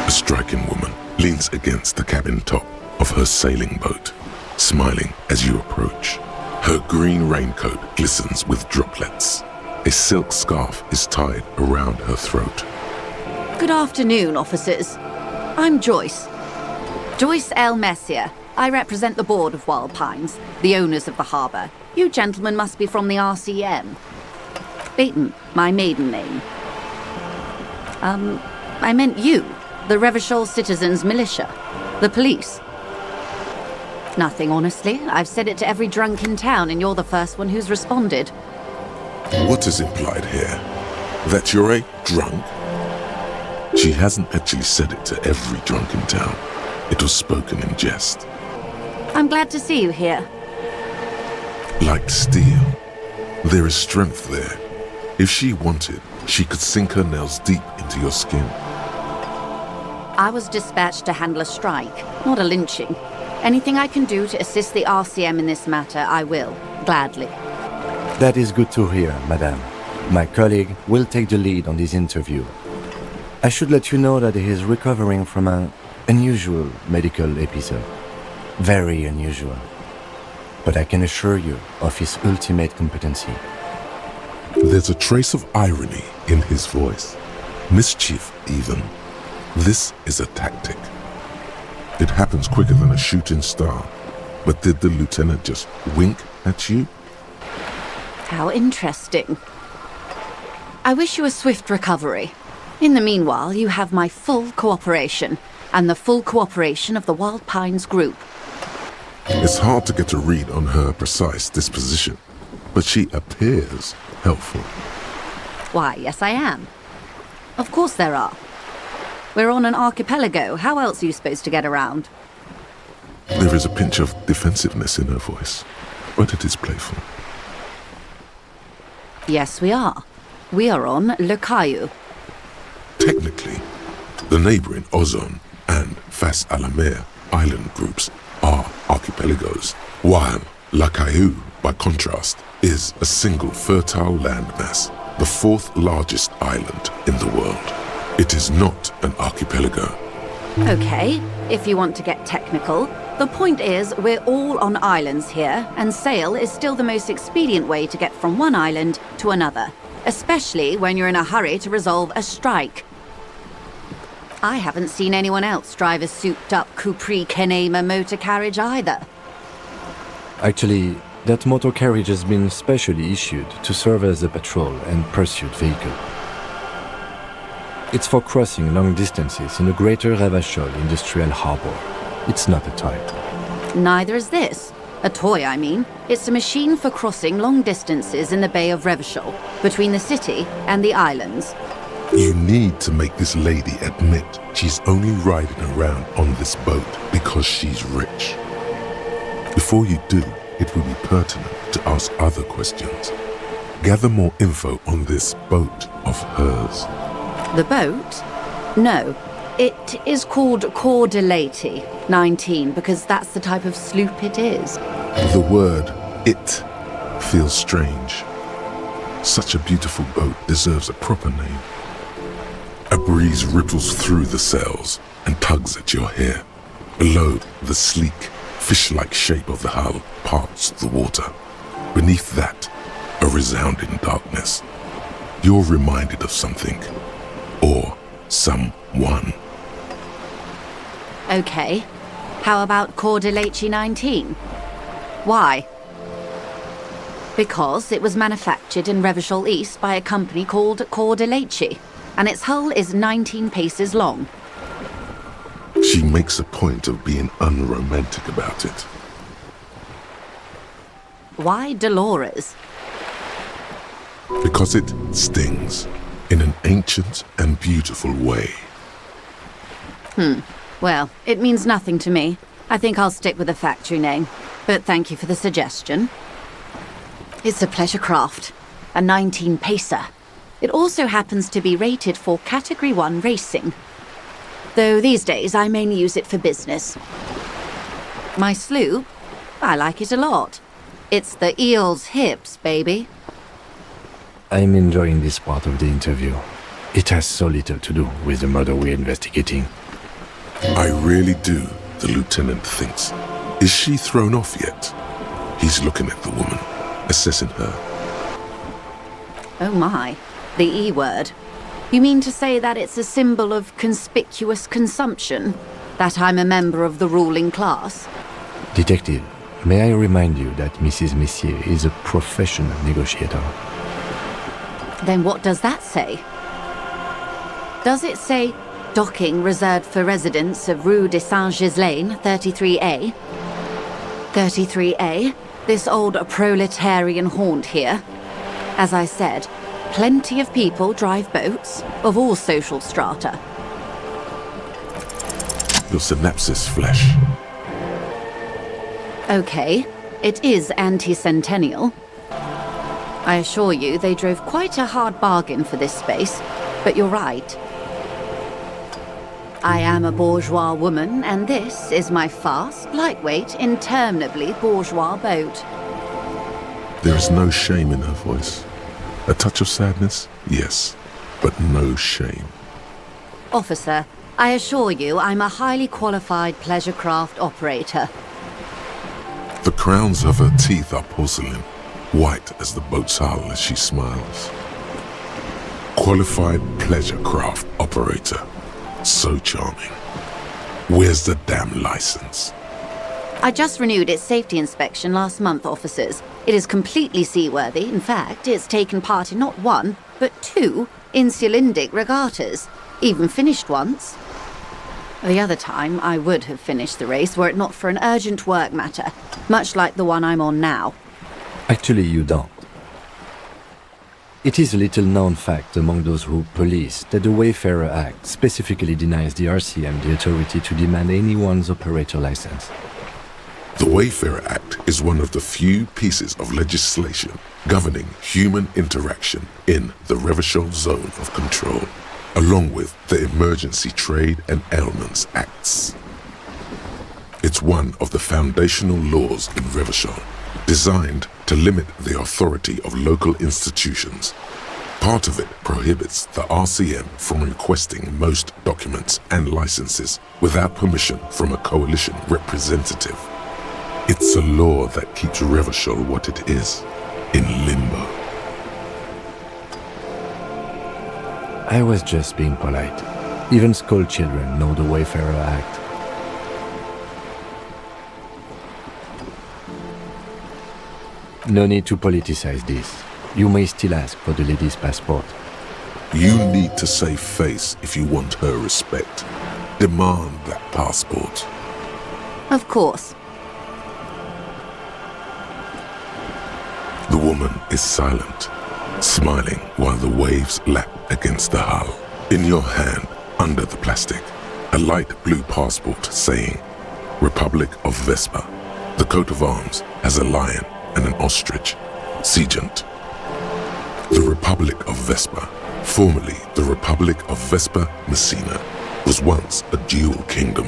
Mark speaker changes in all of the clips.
Speaker 1: A striking woman leans against the cabin top of her sailing boat, smiling as you approach. Her green raincoat glistens with droplets. A silk scarf is tied around her throat.
Speaker 2: Good afternoon, officers. I'm Joyce. Joyce Messier. I represent the board of Wild Pines, the owners of the harbour. You gentlemen must be from the RCM. Leighton, my maiden name. I meant you, the Revachol Citizens Militia, the police. Nothing, honestly. I've said it to every drunk in town, and you're the first one who's responded.
Speaker 1: What is implied here? That you're a drunk? She hasn't actually said it to every drunk in town. It was spoken in jest.
Speaker 2: I'm glad to see you here.
Speaker 1: Like steel, there is strength there. If she wanted, she could sink her nails deep into your skin.
Speaker 2: I was dispatched to handle a strike, not a lynching. Anything I can do to assist the RCM in this matter, I will, gladly.
Speaker 3: That is good to hear, madame. My colleague will take the lead on this interview. I should let you know that he is recovering from an unusual medical episode. Very unusual. But I can assure you of his ultimate competency.
Speaker 1: There's a trace of irony in his voice. Mischief, even. This is a tactic. It happens quicker than a shooting star. But did the lieutenant just wink at you?
Speaker 2: How interesting. I wish you a swift recovery. In the meanwhile, you have my full cooperation, and the full cooperation of the Wild Pines group.
Speaker 1: It's hard to get a read on her precise disposition, but she appears helpful.
Speaker 2: Why, yes I am. Of course there are. We're on an archipelago. How else are you supposed to get around?
Speaker 1: There is a pinch of defensiveness in her voice, but it is playful.
Speaker 2: Yes, we are. We are on Le Caillou.
Speaker 1: Technically, the neighboring Ozon and Fas a la Mer island groups are archipelagos, while La Caillou, by contrast, is a single fertile landmass, the fourth largest island in the world. It is not an archipelago.
Speaker 2: Okay, if you want to get technical, the point is we're all on islands here, and sail is still the most expedient way to get from one island to another, especially when you're in a hurry to resolve a strike. I haven't seen anyone else drive a souped-up Capri Kenema motor carriage either.
Speaker 3: Actually, that motor carriage has been specially issued to serve as a patrol and pursuit vehicle. It's for crossing long distances in the greater Revachol industrial harbor. It's not a toy.
Speaker 2: Neither is this. A toy, I mean. It's a machine for crossing long distances in the Bay of Revachol, between the city and the islands.
Speaker 1: You need to make this lady admit she's only riding around on this boat because she's rich. Before you do, it will be pertinent to ask other questions. Gather more info on this boat of hers.
Speaker 2: The boat? No. It is called Compilation 19 because that's the type of sloop it is.
Speaker 1: The word "it" feels strange. Such a beautiful boat deserves a proper name. A breeze ripples through the sails and tugs at your hair. Below, the sleek, fish-like shape of the hull parts the water. Beneath that, a resounding darkness. You're reminded of something. Or someone.
Speaker 2: Okay. How about Compilation 19? Why? Because it was manufactured in Revachol East by a company called Compilation, and its hull is 19 paces long.
Speaker 1: She makes a point of being unromantic about it.
Speaker 2: Why Dolores?
Speaker 1: Because it stings in an ancient and beautiful way.
Speaker 2: Well, it means nothing to me. I think I'll stick with the factory name. But thank you for the suggestion. It's a pleasure craft. A 19-pacer. It also happens to be rated for Category 1 racing. Though these days I mainly use it for business. My sloop? I like it a lot. It's the eel's hips, baby.
Speaker 3: I'm enjoying this part of the interview. It has so little to do with the murder we're investigating.
Speaker 1: I really do, the lieutenant thinks. Is she thrown off yet? He's looking at the woman, assessing her.
Speaker 2: Oh my, the E word. You mean to say that it's a symbol of conspicuous consumption? That I'm a member of the ruling class?
Speaker 3: Detective, may I remind you that Mrs. Messier is a professional negotiator?
Speaker 2: Then what does that say? Does it say docking reserved for residents of Rue de Saint-Ghislain, 33A? 33A? This old proletarian haunt here? As I said, plenty of people drive boats, of all social strata.
Speaker 1: Your synapses flash.
Speaker 2: Okay, it is anti-centennial. I assure you they drove quite a hard bargain for this space, but you're right. I am a bourgeois woman, and this is my fast, lightweight, interminably bourgeois boat.
Speaker 1: There is no shame in her voice. A touch of sadness, yes, but no shame.
Speaker 2: Officer, I assure you I'm a highly qualified pleasure craft operator.
Speaker 1: The crowns of her teeth are porcelain, white as the boat's hull as she smiles. Qualified pleasure craft operator. So charming. Where's the damn license?
Speaker 2: I just renewed its safety inspection last month, officers. It is completely seaworthy. In fact, it's taken part in not one, but two insulindic regattas. Even finished once. The other time, I would have finished the race were it not for an urgent work matter, much like the one I'm on now.
Speaker 3: Actually, you don't. It is a little-known fact among those who police that the Wayfarer Act specifically denies the RCM the authority to demand anyone's operator license.
Speaker 1: The Wayfarer Act is one of the few pieces of legislation governing human interaction in the Revachol Zone of Control, along with the Emergency Trade and Ailments Acts. It's one of the foundational laws in Revachol, designed to limit the authority of local institutions. Part of it prohibits the RCM from requesting most documents and licenses without permission from a coalition representative. It's a law that keeps Revachol what it is, in limbo.
Speaker 3: I was just being polite. Even school children know the Wayfarer Act. No need to politicize this. You may still ask for the lady's passport.
Speaker 1: You need to save face if you want her respect. Demand that passport.
Speaker 2: Of course.
Speaker 1: The woman is silent, smiling while the waves lap against the hull. In your hand, under the plastic, a light blue passport saying, Republic of Vespa. The coat of arms has a lion and an ostrich. Seigent. The Republic of Vespa, formerly the Republic of Vespa Messina, was once a dual kingdom.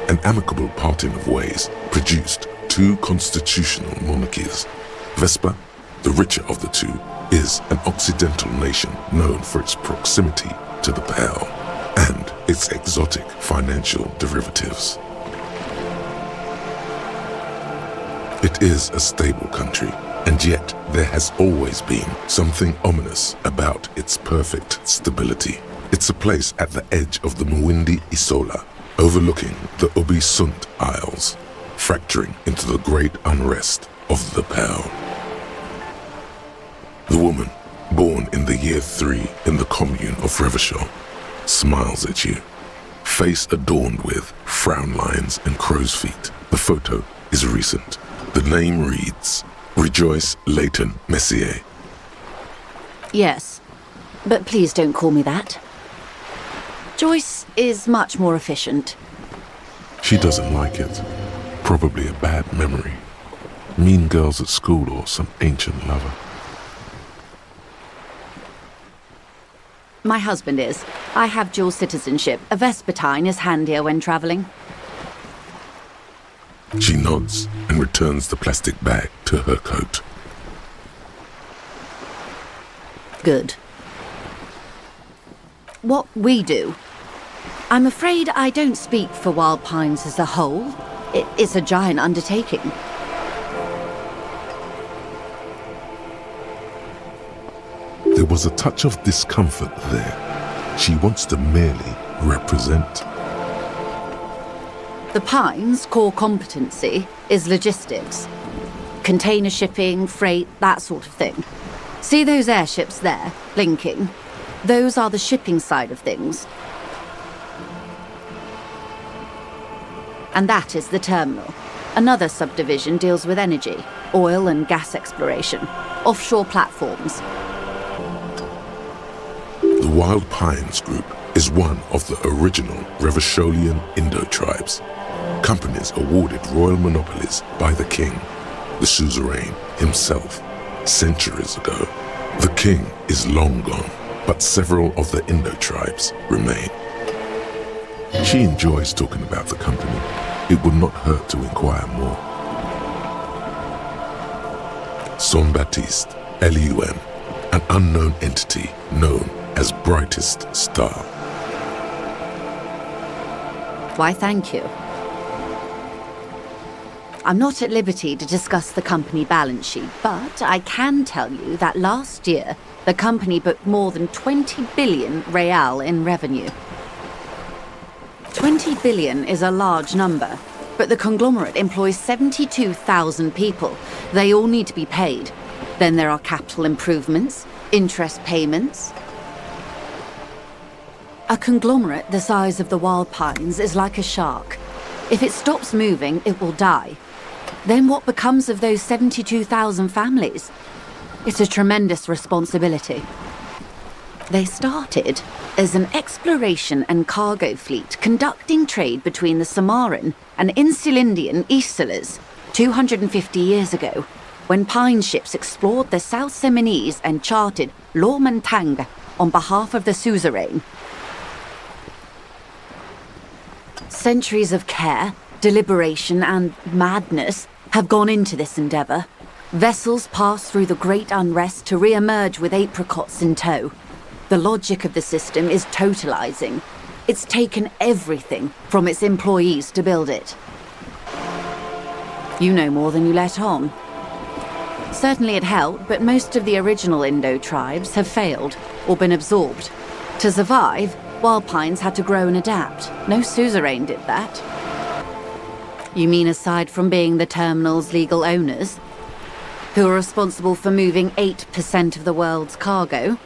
Speaker 1: An amicable parting of ways produced two constitutional monarchies. Vespa, the richer of the two, is an occidental nation known for its proximity to the Pale and its exotic financial derivatives. It is a stable country, and yet there has always been something ominous about its perfect stability. It's a place at the edge of the Mwindi Isola, overlooking the Ubi Sunt Isles, fracturing into the great unrest of the Pale. The woman, born in the year 3 in the commune of Revachol, smiles at you, face adorned with frown lines and crow's feet. The photo is recent. The name reads, Joyce Messier.
Speaker 2: Yes, but please don't call me that. Joyce is much more efficient.
Speaker 1: She doesn't like it. Probably a bad memory. Mean girls at school or some ancient lover.
Speaker 2: My husband is. I have dual citizenship. A Vespertine is handier when traveling.
Speaker 1: She nods and returns the plastic bag to her coat.
Speaker 2: Good. What we do I'm afraid I don't speak for Wild Pines as a whole. It's a giant undertaking.
Speaker 1: There was a touch of discomfort there. She wants to merely represent.
Speaker 2: The Pines' core competency is logistics. Container shipping, freight, that sort of thing. See those airships there, blinking? Those are the shipping side of things. And that is the terminal. Another subdivision deals with energy, oil and gas exploration, offshore platforms.
Speaker 1: The Wild Pines Group is one of the original Revacholian Indo-tribes. Companies awarded royal monopolies by the king, the suzerain himself, centuries ago. The king is long gone, but several of the Indo-tribes remain. She enjoys talking about the company. It would not hurt to inquire more. Son Baptiste, LUM, an unknown entity known as Brightest Star.
Speaker 2: Why, thank you. I'm not at liberty to discuss the company balance sheet, but I can tell you that last year, the company booked more than 20 billion real in revenue. 20 billion is a large number, but the conglomerate employs 72,000 people. They all need to be paid. Then there are capital improvements, interest payments. A conglomerate the size of the Wild Pines is like a shark. If it stops moving, it will die. Then what becomes of those 72,000 families? It's a tremendous responsibility. They started as an exploration and cargo fleet conducting trade between the Samaran and Insulindian Isolas 250 years ago, when pine ships explored the South Seminese and charted Lomantang on behalf of the suzerain. Centuries of care, deliberation and madness have gone into this endeavour. Vessels pass through the Great Unrest to re-emerge with apricots in tow. The logic of the system is totalizing. It's taken everything from its employees to build it. You know more than you let on. Certainly it helped, but most of the original Indo tribes have failed or been absorbed. To survive, Wild Pines had to grow and adapt. No suzerain did that. You mean aside from being the terminal's legal owners, who are responsible for moving 8% of the world's cargo?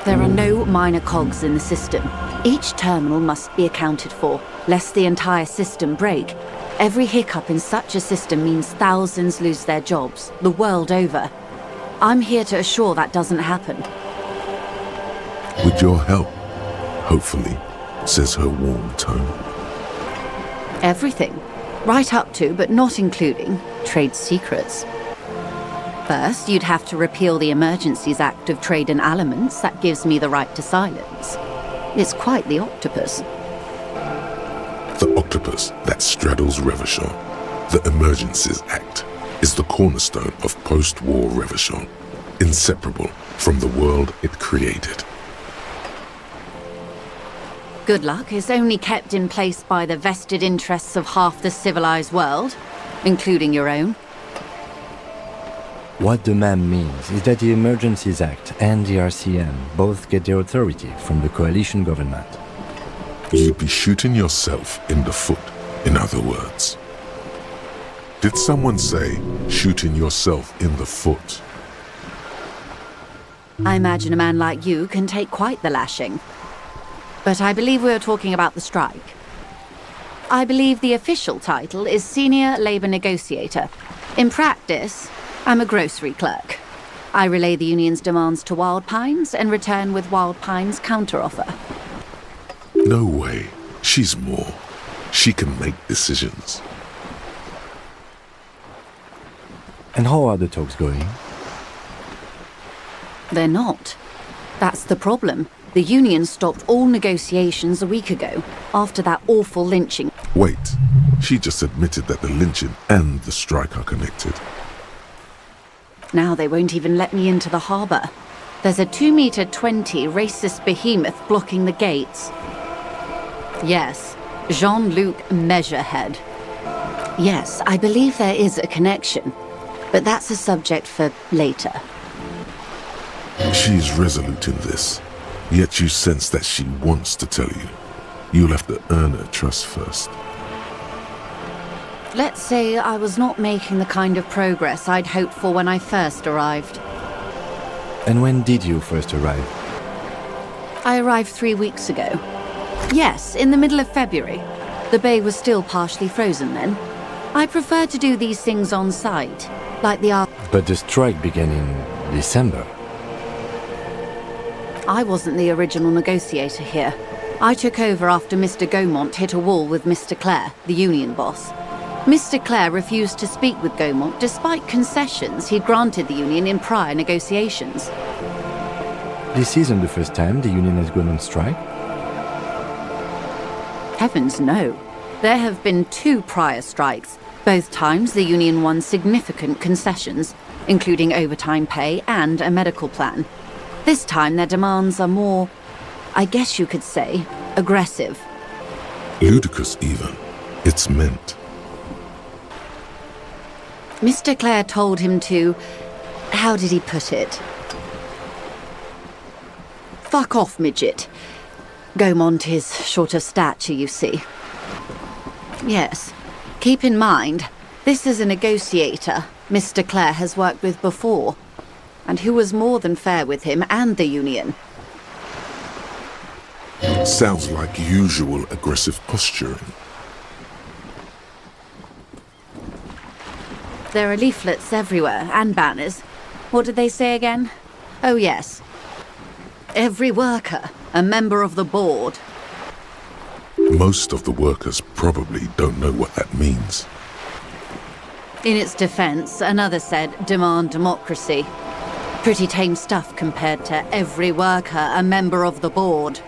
Speaker 2: There are no minor cogs in the system. Each terminal must be accounted for, lest the entire system break. Every hiccup in such a system means thousands lose their jobs, the world over. I'm here to assure that doesn't happen.
Speaker 1: With your help, hopefully, says her warm tone.
Speaker 2: Everything. Right up to, but not including, trade secrets. First, you'd have to repeal the Emergencies Act of Trade in Aliments that gives me the right to silence. It's quite the octopus.
Speaker 1: The octopus that straddles Revachol, the Emergencies Act, is the cornerstone of post-war Revachol, inseparable from the world it created.
Speaker 2: Good luck is only kept in place by the vested interests of half the civilized world, including your own.
Speaker 3: What the ma'am means is that the Emergencies Act and the RCM both get their authority from the coalition government.
Speaker 1: You'd be shooting yourself in the foot, in other words. Did someone say shooting yourself in the foot?
Speaker 2: I imagine a man like you can take quite the lashing. But I believe we are talking about the strike. I believe the official title is Senior Labour Negotiator. In practice, I'm a grocery clerk. I relay the union's demands to Wild Pines and return with Wild Pines' counteroffer.
Speaker 1: No way. She's more. She can make decisions.
Speaker 3: And how are the talks going?
Speaker 2: They're not. That's the problem. The union stopped all negotiations a week ago, after that awful lynching.
Speaker 1: Wait, she just admitted that the lynching and the strike are connected.
Speaker 2: Now they won't even let me into the harbour. There's a 2-meter 20 racist behemoth blocking the gates. Yes, Jean-Luc Measurehead. Yes, I believe there is a connection, but that's a subject for later.
Speaker 1: She's resolute in this, yet you sense that she wants to tell you. You'll have to earn her trust first.
Speaker 2: Let's say I was not making the kind of progress I'd hoped for when I first arrived.
Speaker 3: And when did you first arrive?
Speaker 2: I arrived 3 weeks ago. Yes, in the middle of February. The bay was still partially frozen then. I prefer to do these things on site, like the
Speaker 3: But the strike began in December.
Speaker 2: I wasn't the original negotiator here. I took over after Mr. Gaumont hit a wall with Mr. Clare, the union boss. Mr. Clare refused to speak with Gaumont despite concessions he'd granted the union in prior negotiations.
Speaker 3: This isn't the first time the union has gone on strike?
Speaker 2: Heavens no. There have been 2 prior strikes. Both times the union won significant concessions, including overtime pay and a medical plan. This time their demands are more, I guess you could say, aggressive.
Speaker 1: Ludicrous even. It's meant.
Speaker 2: Mr. Clare told him to... how did he put it? Fuck off, midget. Gaumont is short of stature, you see. Yes. Keep in mind, this is a negotiator Mr. Clare has worked with before, and who was more than fair with him and the union.
Speaker 1: Sounds like usual aggressive posturing.
Speaker 2: There are leaflets everywhere, and banners. What did they say again? Oh yes. Every worker, a member of the board.
Speaker 1: Most of the workers probably don't know what that means.
Speaker 2: In its defense, another said, demand democracy. Pretty tame stuff compared to every worker, a member of the board.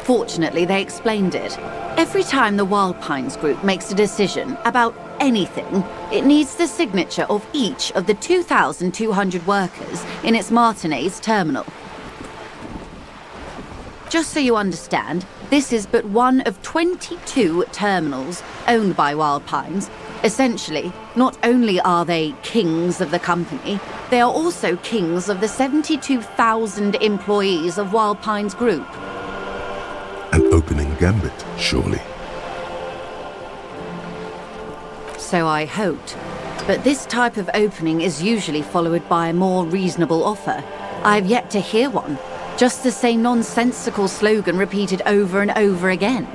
Speaker 2: Fortunately, they explained it. Every time the Wild Pines group makes a decision about anything, it needs the signature of each of the 2,200 workers in its Martinez terminal. Just so you understand, this is but one of 22 terminals owned by Wild Pines. Essentially, not only are they kings of the company, they are also kings of the 72,000 employees of Wild Pines Group.
Speaker 1: An opening gambit, surely.
Speaker 2: So I hoped. But this type of opening is usually followed by a more reasonable offer. I've yet to hear one. Just the same nonsensical slogan repeated over and over again.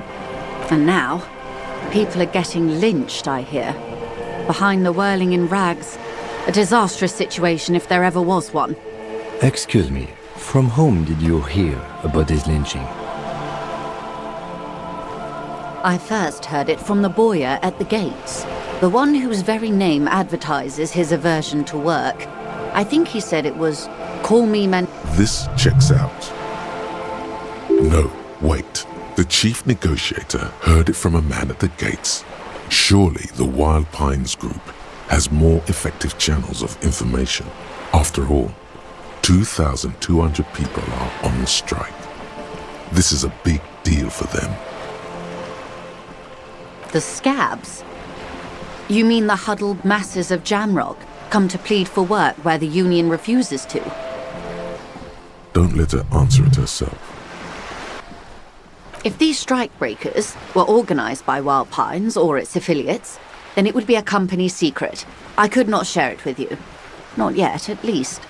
Speaker 2: And now, people are getting lynched, I hear. Behind the whirling in rags. A disastrous situation if there ever was one.
Speaker 3: Excuse me, from whom did you hear about this lynching?
Speaker 2: I first heard it from the bowyer at the gates. The one whose very name advertises his aversion to work. I think he said it was, call me man...
Speaker 1: This checks out. No, wait. The chief negotiator heard it from a man at the gates. Surely the Wild Pines Group has more effective channels of information. After all, 2,200 people are on the strike. This is a big deal for them.
Speaker 2: The scabs? You mean the huddled masses of Jamrock come to plead for work where the union refuses to?
Speaker 1: Don't let her answer it herself.
Speaker 2: If these strikebreakers were organized by Wild Pines or its affiliates, then it would be a company secret. I could not share it with you. Not yet, at least.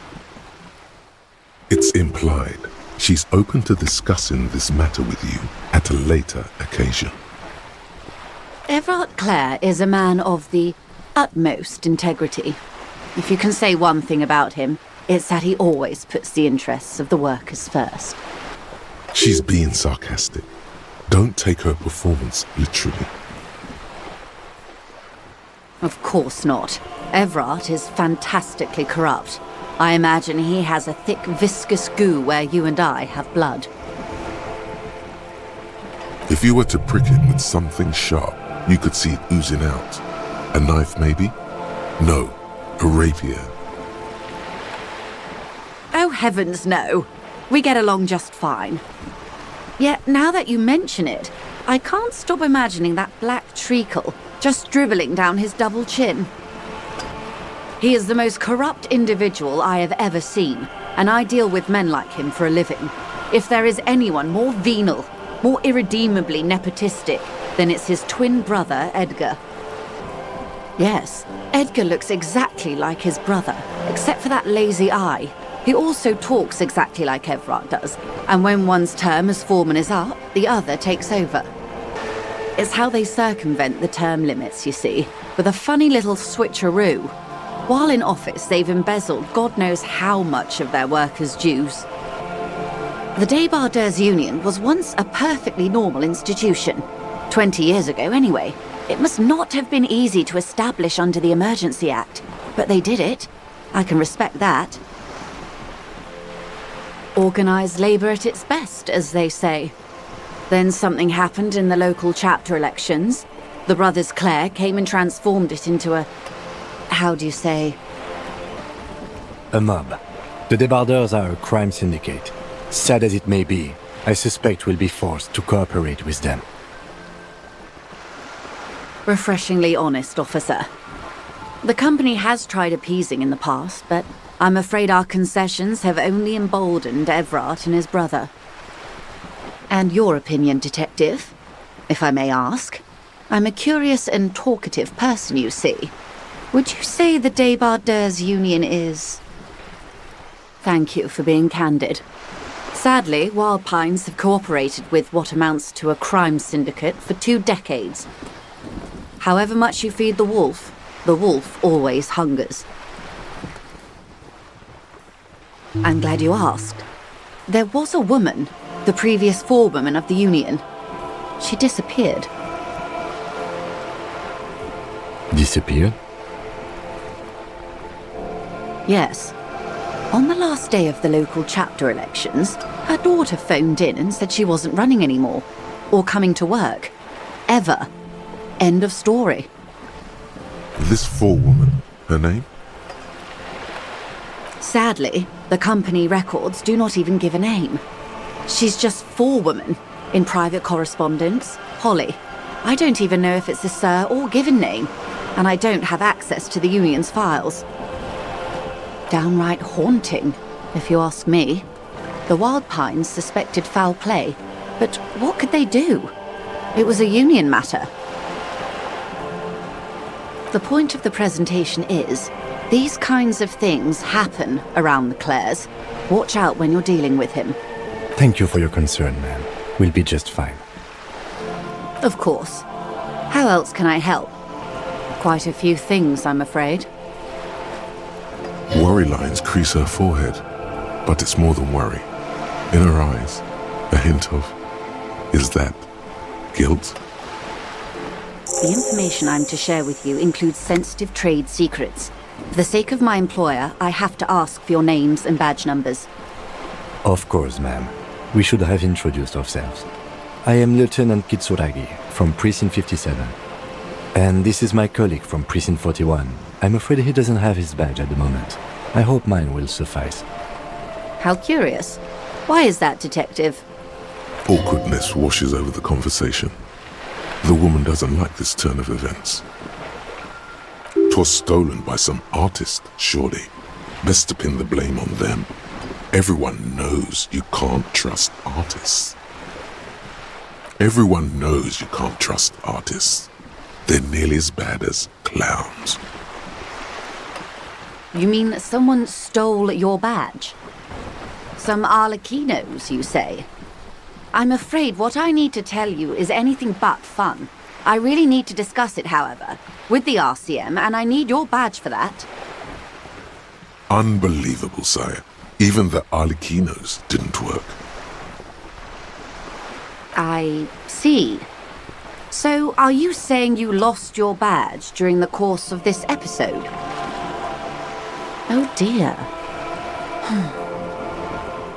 Speaker 1: It's implied. She's open to discussing this matter with you at a later occasion.
Speaker 2: Evrart Clare is a man of the utmost integrity. If you can say one thing about him, it's that he always puts the interests of the workers first.
Speaker 1: She's being sarcastic. Don't take her performance literally.
Speaker 2: Of course not. Evrart is fantastically corrupt. I imagine he has a thick, viscous goo where you and I have blood.
Speaker 1: If you were to prick it with something sharp, you could see it oozing out. A knife, maybe? No, a rapier.
Speaker 2: Oh, heavens no. We get along just fine. Yet, now that you mention it, I can't stop imagining that black treacle just dribbling down his double chin. He is the most corrupt individual I have ever seen, and I deal with men like him for a living. If there is anyone more venal, more irredeemably nepotistic, then it's his twin brother, Edgar. Yes, Edgar looks exactly like his brother, except for that lazy eye. He also talks exactly like Evrart does, and when one's term as foreman is up, the other takes over. It's how they circumvent the term limits, you see, with a funny little switcheroo. While in office, they've embezzled God knows how much of their workers' dues. The Débardeurs Union was once a perfectly normal institution. 20 years ago, anyway. It must not have been easy to establish under the Emergency Act, but they did it. I can respect that. Organised labour at its best, as they say. Then something happened in the local chapter elections. The brothers Clare came and transformed it into a... how do you say?
Speaker 3: A mob. The Débardeurs are a crime syndicate. Sad as it may be, I suspect we'll be forced to cooperate with them.
Speaker 2: Refreshingly honest, officer. The company has tried appeasing in the past, but I'm afraid our concessions have only emboldened Evrart and his brother. And your opinion, Detective, if I may ask? I'm a curious and talkative person, you see. Would you say the Débardeurs Union is... Thank you for being candid. Sadly, Wild Pines have cooperated with what amounts to a crime syndicate for 2 decades. However much you feed the wolf always hungers. I'm glad you asked. There was a woman, the previous forewoman of the Union. She disappeared.
Speaker 3: Disappeared?
Speaker 2: Yes. On the last day of the local chapter elections, her daughter phoned in and said she wasn't running anymore, or coming to work. Ever. End of story.
Speaker 1: This forewoman, her name?
Speaker 2: Sadly, the company records do not even give a name. She's just forewoman in private correspondence, Holly. I don't even know if it's a sir or given name, and I don't have access to the Union's files. Downright haunting, if you ask me. The Wild Pines suspected foul play, but what could they do? It was a Union matter. The point of the presentation is, these kinds of things happen around the Clares. Watch out when you're dealing with him.
Speaker 3: Thank you for your concern, ma'am. We'll be just fine.
Speaker 2: Of course. How else can I help? Quite a few things, I'm afraid.
Speaker 1: Worry lines crease her forehead, but it's more than worry. In her eyes, a hint of, is that guilt?
Speaker 2: The information I'm to share with you includes sensitive trade secrets. For the sake of my employer, I have to ask for your names and badge numbers.
Speaker 3: Of course, ma'am. We should have introduced ourselves. I am Lieutenant Kitsuragi from Precinct 57. And this is my colleague from Precinct 41. I'm afraid he doesn't have his badge at the moment. I hope mine will suffice.
Speaker 2: How curious. Why is that, Detective?
Speaker 1: Awkwardness washes over the conversation. The woman doesn't like this turn of events. 'Twas stolen by some artist, surely. Best to pin the blame on them. Everyone knows you can't trust artists. Everyone knows you can't trust artists. They're nearly as bad as clowns.
Speaker 2: You mean someone stole your badge? Some Arlequinos, you say? I'm afraid what I need to tell you is anything but fun. I really need to discuss it, however, with the RCM, and I need your badge for that.
Speaker 1: Unbelievable, sire. Even the Arlequinos didn't work.
Speaker 2: I see. So, are you saying you lost your badge during the course of this episode? Oh dear.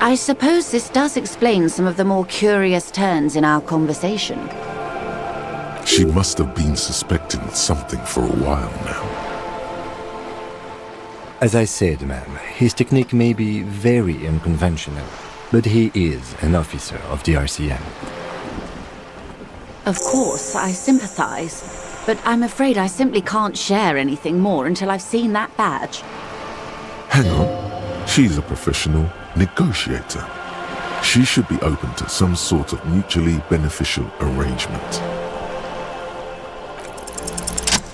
Speaker 2: I suppose this does explain some of the more curious turns in our conversation.
Speaker 1: She must have been suspecting something for a while now.
Speaker 3: As I said, ma'am, his technique may be very unconventional. but he is an officer of the RCM.
Speaker 2: Of course, I sympathize, but I'm afraid I simply can't share anything more until I've seen that badge.
Speaker 1: Hang on. She's a professional negotiator. She should be open to some sort of mutually beneficial arrangement.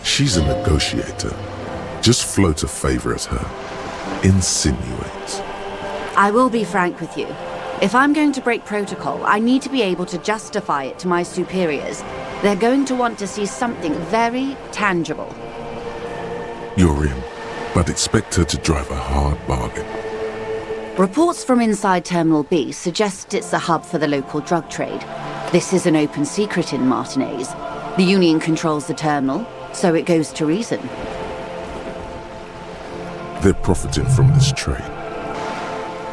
Speaker 1: She's a negotiator. Just float a favor at her. Insinuate.
Speaker 2: I will be frank with you. If I'm going to break protocol, I need to be able to justify it to my superiors. They're going to want to see something very tangible.
Speaker 1: You're in, but expect her to drive a hard bargain.
Speaker 2: Reports from inside Terminal B suggest it's a hub for the local drug trade. This is an open secret in Martinez. The Union controls the terminal, so it goes to reason.
Speaker 1: They're profiting from this trade.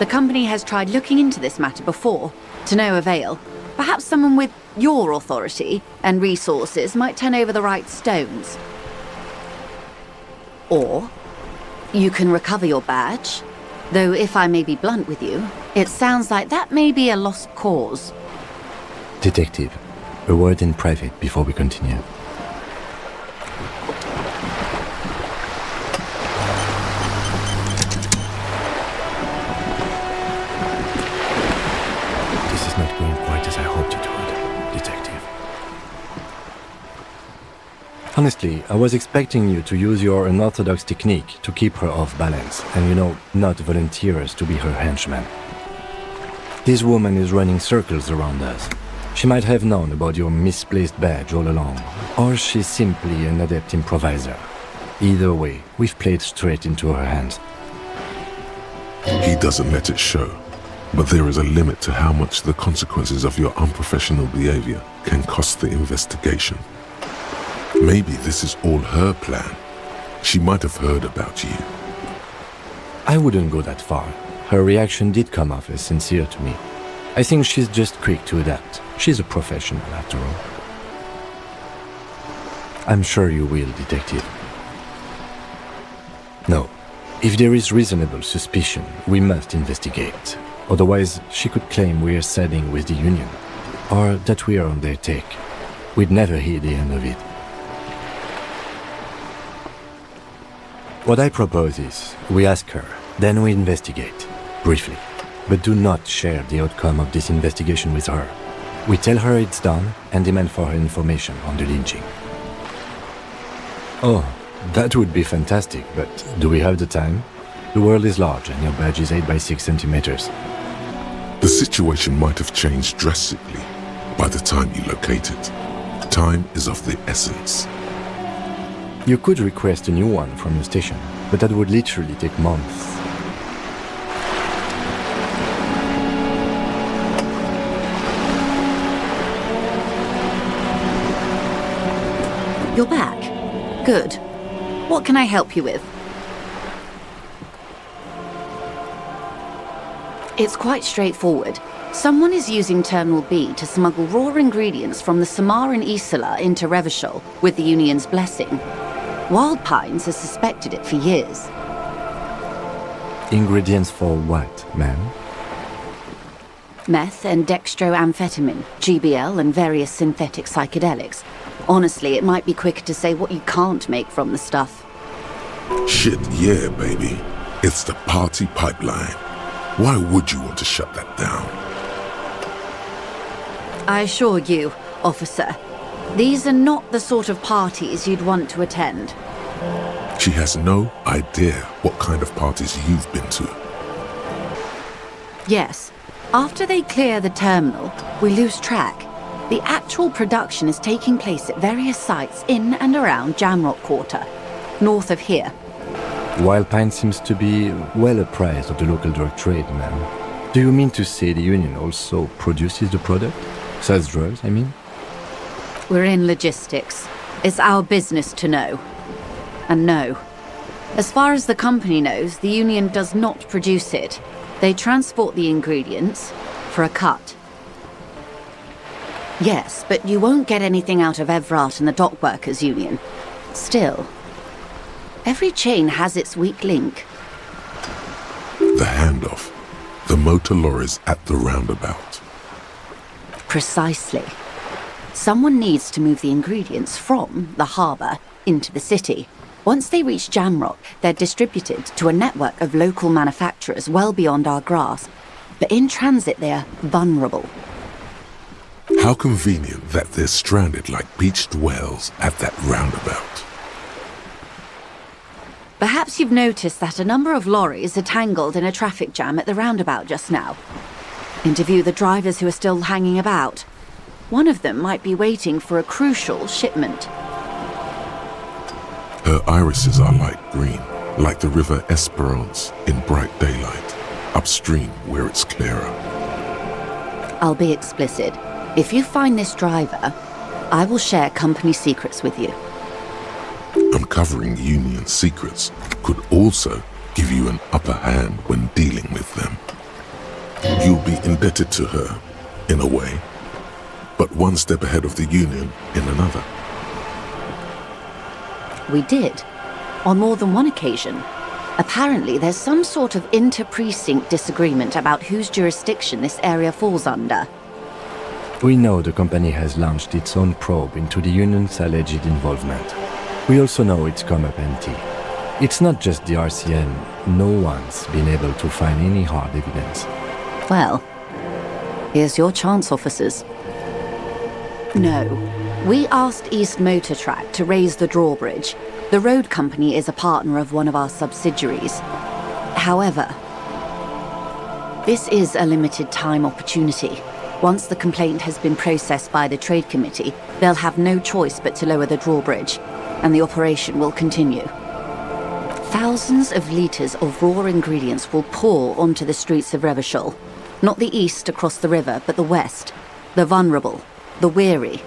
Speaker 2: The company has tried looking into this matter before, to no avail. Perhaps someone with your authority and resources might turn over the right stones. Or you can recover your badge. Though if I may be blunt with you, it sounds like that may be a lost cause.
Speaker 3: Detective, a word in private before we continue. This is not going quite as I hoped it would, Detective. Honestly, I was expecting you to use your unorthodox technique to keep her off balance and, not volunteer us to be her henchman. This woman is running circles around us. She might have known about your misplaced badge all along, or she's simply an adept improviser. Either way, we've played straight into her hands.
Speaker 1: He doesn't let it show, but there is a limit to how much the consequences of your unprofessional behavior can cost the investigation. Maybe this is all her plan. She might have heard about you.
Speaker 3: I wouldn't go that far. Her reaction did come off as sincere to me. I think she's just quick to adapt. She's a professional, after all. I'm sure you will, Detective. No. If there is reasonable suspicion, we must investigate. Otherwise, she could claim we're siding with the Union, or that we're on their take. We'd never hear the end of it. What I propose is, we ask her, then we investigate, briefly. But do not share the outcome of this investigation with her. We tell her it's done and demand for her information on the lynching. Oh, that would be fantastic, but do we have the time? The world is large and your badge is 8 by 6 centimeters.
Speaker 1: The situation might have changed drastically by the time you locate it. Time is of the essence.
Speaker 3: You could request a new one from the station, but that would literally take months.
Speaker 2: You're back. Good. What can I help you with? It's quite straightforward. Someone is using Terminal B to smuggle raw ingredients from the Samar and Isola into Revachol with the Union's blessing. Wild Pines has suspected it for years.
Speaker 3: Ingredients for what, ma'am?
Speaker 2: Meth and dextroamphetamine, GBL, and various synthetic psychedelics. Honestly, it might be quicker to say what you can't make from the stuff.
Speaker 1: Shit, yeah, baby. It's the party pipeline. Why would you want to shut that down?
Speaker 2: I assure you, officer, these are not the sort of parties you'd want to attend.
Speaker 1: She has no idea what kind of parties you've been to.
Speaker 2: Yes, after they clear the terminal, we lose track. The actual production is taking place at various sites in and around Jamrock Quarter, north of here.
Speaker 3: Wild Pine seems to be well apprised of the local drug trade, ma'am. Do you mean to say the Union also produces the product? Sells drugs, I mean?
Speaker 2: We're in logistics. It's our business to know. And no. As far as the company knows, the Union does not produce it. They transport the ingredients for a cut. Yes, but you won't get anything out of Evrart and the Dock Workers Union. Still, every chain has its weak link.
Speaker 1: The handoff. The motor lorries at the roundabout.
Speaker 2: Precisely. Someone needs to move the ingredients from the harbour into the city. Once they reach Jamrock, they're distributed to a network of local manufacturers well beyond our grasp. But in transit, they are vulnerable.
Speaker 1: How convenient that they're stranded like beached whales at that roundabout.
Speaker 2: Perhaps you've noticed that a number of lorries are tangled in a traffic jam at the roundabout just now. Interview the drivers who are still hanging about. One of them might be waiting for a crucial shipment.
Speaker 1: Her irises are light green, like the river Esperance in bright daylight, upstream where it's clearer.
Speaker 2: I'll be explicit. If you find this driver, I will share company secrets with you.
Speaker 1: Uncovering Union secrets could also give you an upper hand when dealing with them. You'll be indebted to her, in a way, but one step ahead of the Union in another.
Speaker 2: We did, on more than one occasion. Apparently, there's some sort of inter-precinct disagreement about whose jurisdiction this area falls under.
Speaker 3: We know the company has launched its own probe into the Union's alleged involvement. We also know it's come up empty. It's not just the RCN. No one's been able to find any hard evidence.
Speaker 2: Well, here's your chance, officers. No. We asked East Motor Track to raise the drawbridge. The road company is a partner of one of our subsidiaries. However, this is a limited time opportunity. Once the complaint has been processed by the Trade Committee, they'll have no choice but to lower the drawbridge, and the operation will continue. Thousands of litres of raw ingredients will pour onto the streets of Revachol. Not the east across the river, but the west. The vulnerable, the weary.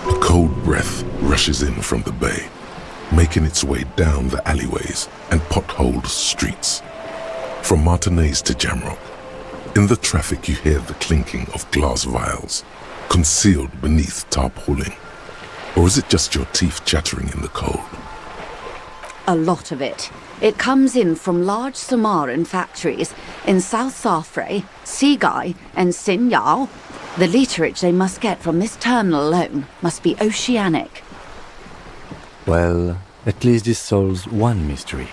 Speaker 1: The cold breath rushes in from the bay, making its way down the alleyways and potholed streets. From Martinez to Jamrock, in the traffic you hear the clinking of glass vials, concealed beneath tarpaulin. Or is it just your teeth chattering in the cold?
Speaker 2: A lot of it. It comes in from large Samaran factories in South Safre, Sigai, and Sinyao. The literage they must get from this terminal alone must be oceanic.
Speaker 3: Well, at least this solves one mystery.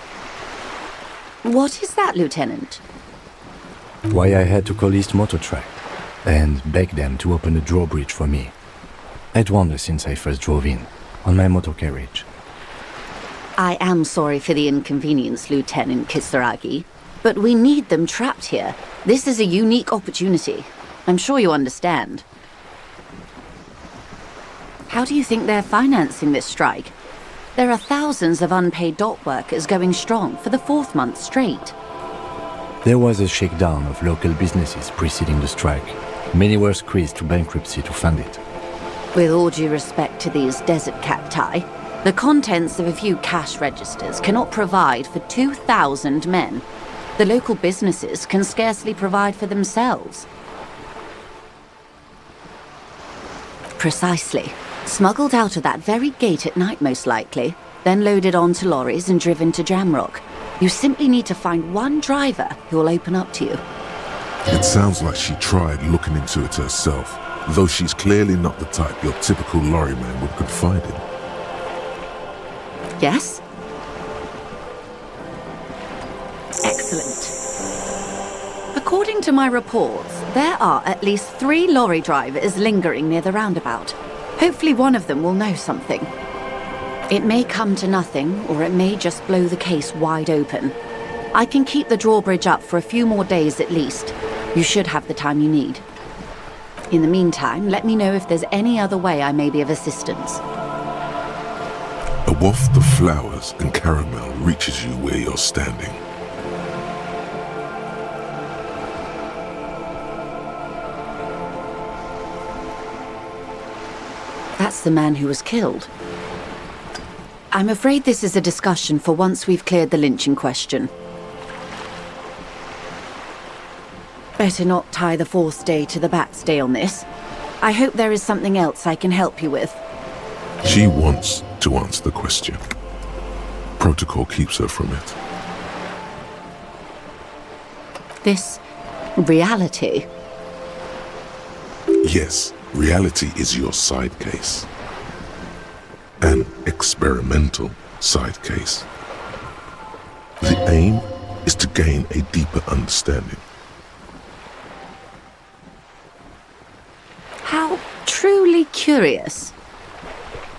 Speaker 2: What is that, Lieutenant?
Speaker 3: Why I had to call East Motor Track and beg them to open the drawbridge for me. I'd wondered since I first drove in, on my motor carriage.
Speaker 2: I am sorry for the inconvenience, Lieutenant Kisaragi, but we need them trapped here. This is a unique opportunity. I'm sure you understand. How do you think they're financing this strike? There are thousands of unpaid dock workers going strong for the 4th month straight.
Speaker 3: There was a shakedown of local businesses preceding the strike. Many were squeezed to bankruptcy to fund it.
Speaker 2: With all due respect to these desert cacti, the contents of a few cash registers cannot provide for 2,000 men. The local businesses can scarcely provide for themselves. Precisely. Smuggled out of that very gate at night, most likely, then loaded onto lorries and driven to Jamrock. You simply need to find one driver who will open up to you.
Speaker 1: It sounds like she tried looking into it herself, though she's clearly not the type your typical lorryman would confide in.
Speaker 2: Yes? Excellent. According to my reports, there are at least 3 lorry drivers lingering near the roundabout. Hopefully one of them will know something. It may come to nothing, or it may just blow the case wide open. I can keep the drawbridge up for a few more days at least. You should have the time you need. In the meantime, let me know if there's any other way I may be of assistance.
Speaker 1: A waft of flowers and caramel reaches you where you're standing.
Speaker 2: That's the man who was killed. I'm afraid this is a discussion for once we've cleared the lynching question. Better not tie the 4th day to the backstay on this. I hope there is something else I can help you with.
Speaker 1: She wants to answer the question. Protocol keeps her from it.
Speaker 2: This Reality?
Speaker 1: Yes, reality is your side case. An experimental side case. The aim is to gain a deeper understanding.
Speaker 2: How truly curious.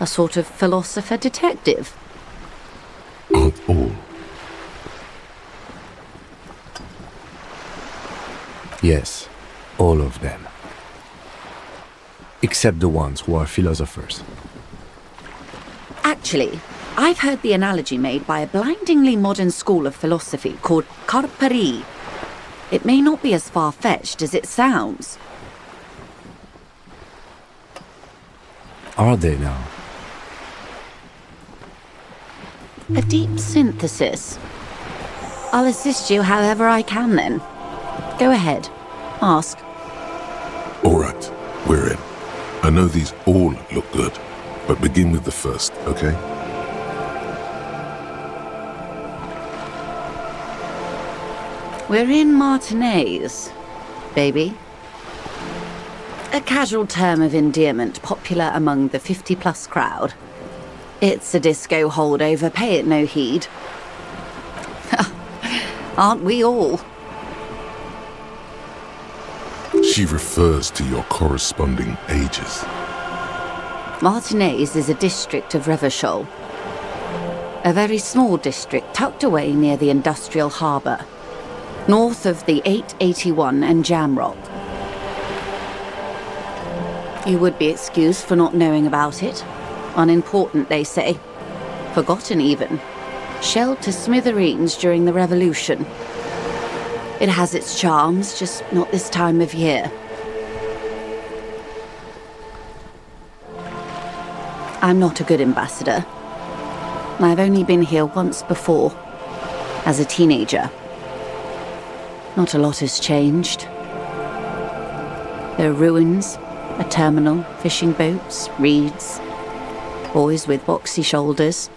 Speaker 2: A sort of philosopher detective.
Speaker 1: Aren't all.
Speaker 3: Yes, all of them. Except the ones who are philosophers.
Speaker 2: Actually, I've heard the analogy made by a blindingly modern school of philosophy called Carperi. It may not be as far-fetched as it sounds.
Speaker 3: Are they now?
Speaker 2: A deep synthesis. I'll assist you however I can then. Go ahead. Ask.
Speaker 1: All right, we're in. I know these all look good, but begin with the first, okay?
Speaker 2: We're in Martinez, baby. A casual term of endearment popular among the 50-plus crowd. It's a disco holdover, pay it no heed. Aren't we all?
Speaker 1: She refers to your corresponding ages.
Speaker 2: Martinez is a district of Revachol. A very small district tucked away near the industrial harbour, north of the 881 and Jamrock. You would be excused for not knowing about it. Unimportant, they say. Forgotten, even. Shelled to smithereens during the Revolution. It has its charms, just not this time of year. I'm not a good ambassador. I've only been here once before, as a teenager. Not a lot has changed. There are ruins, a terminal, fishing boats, reeds, boys with boxy shoulders.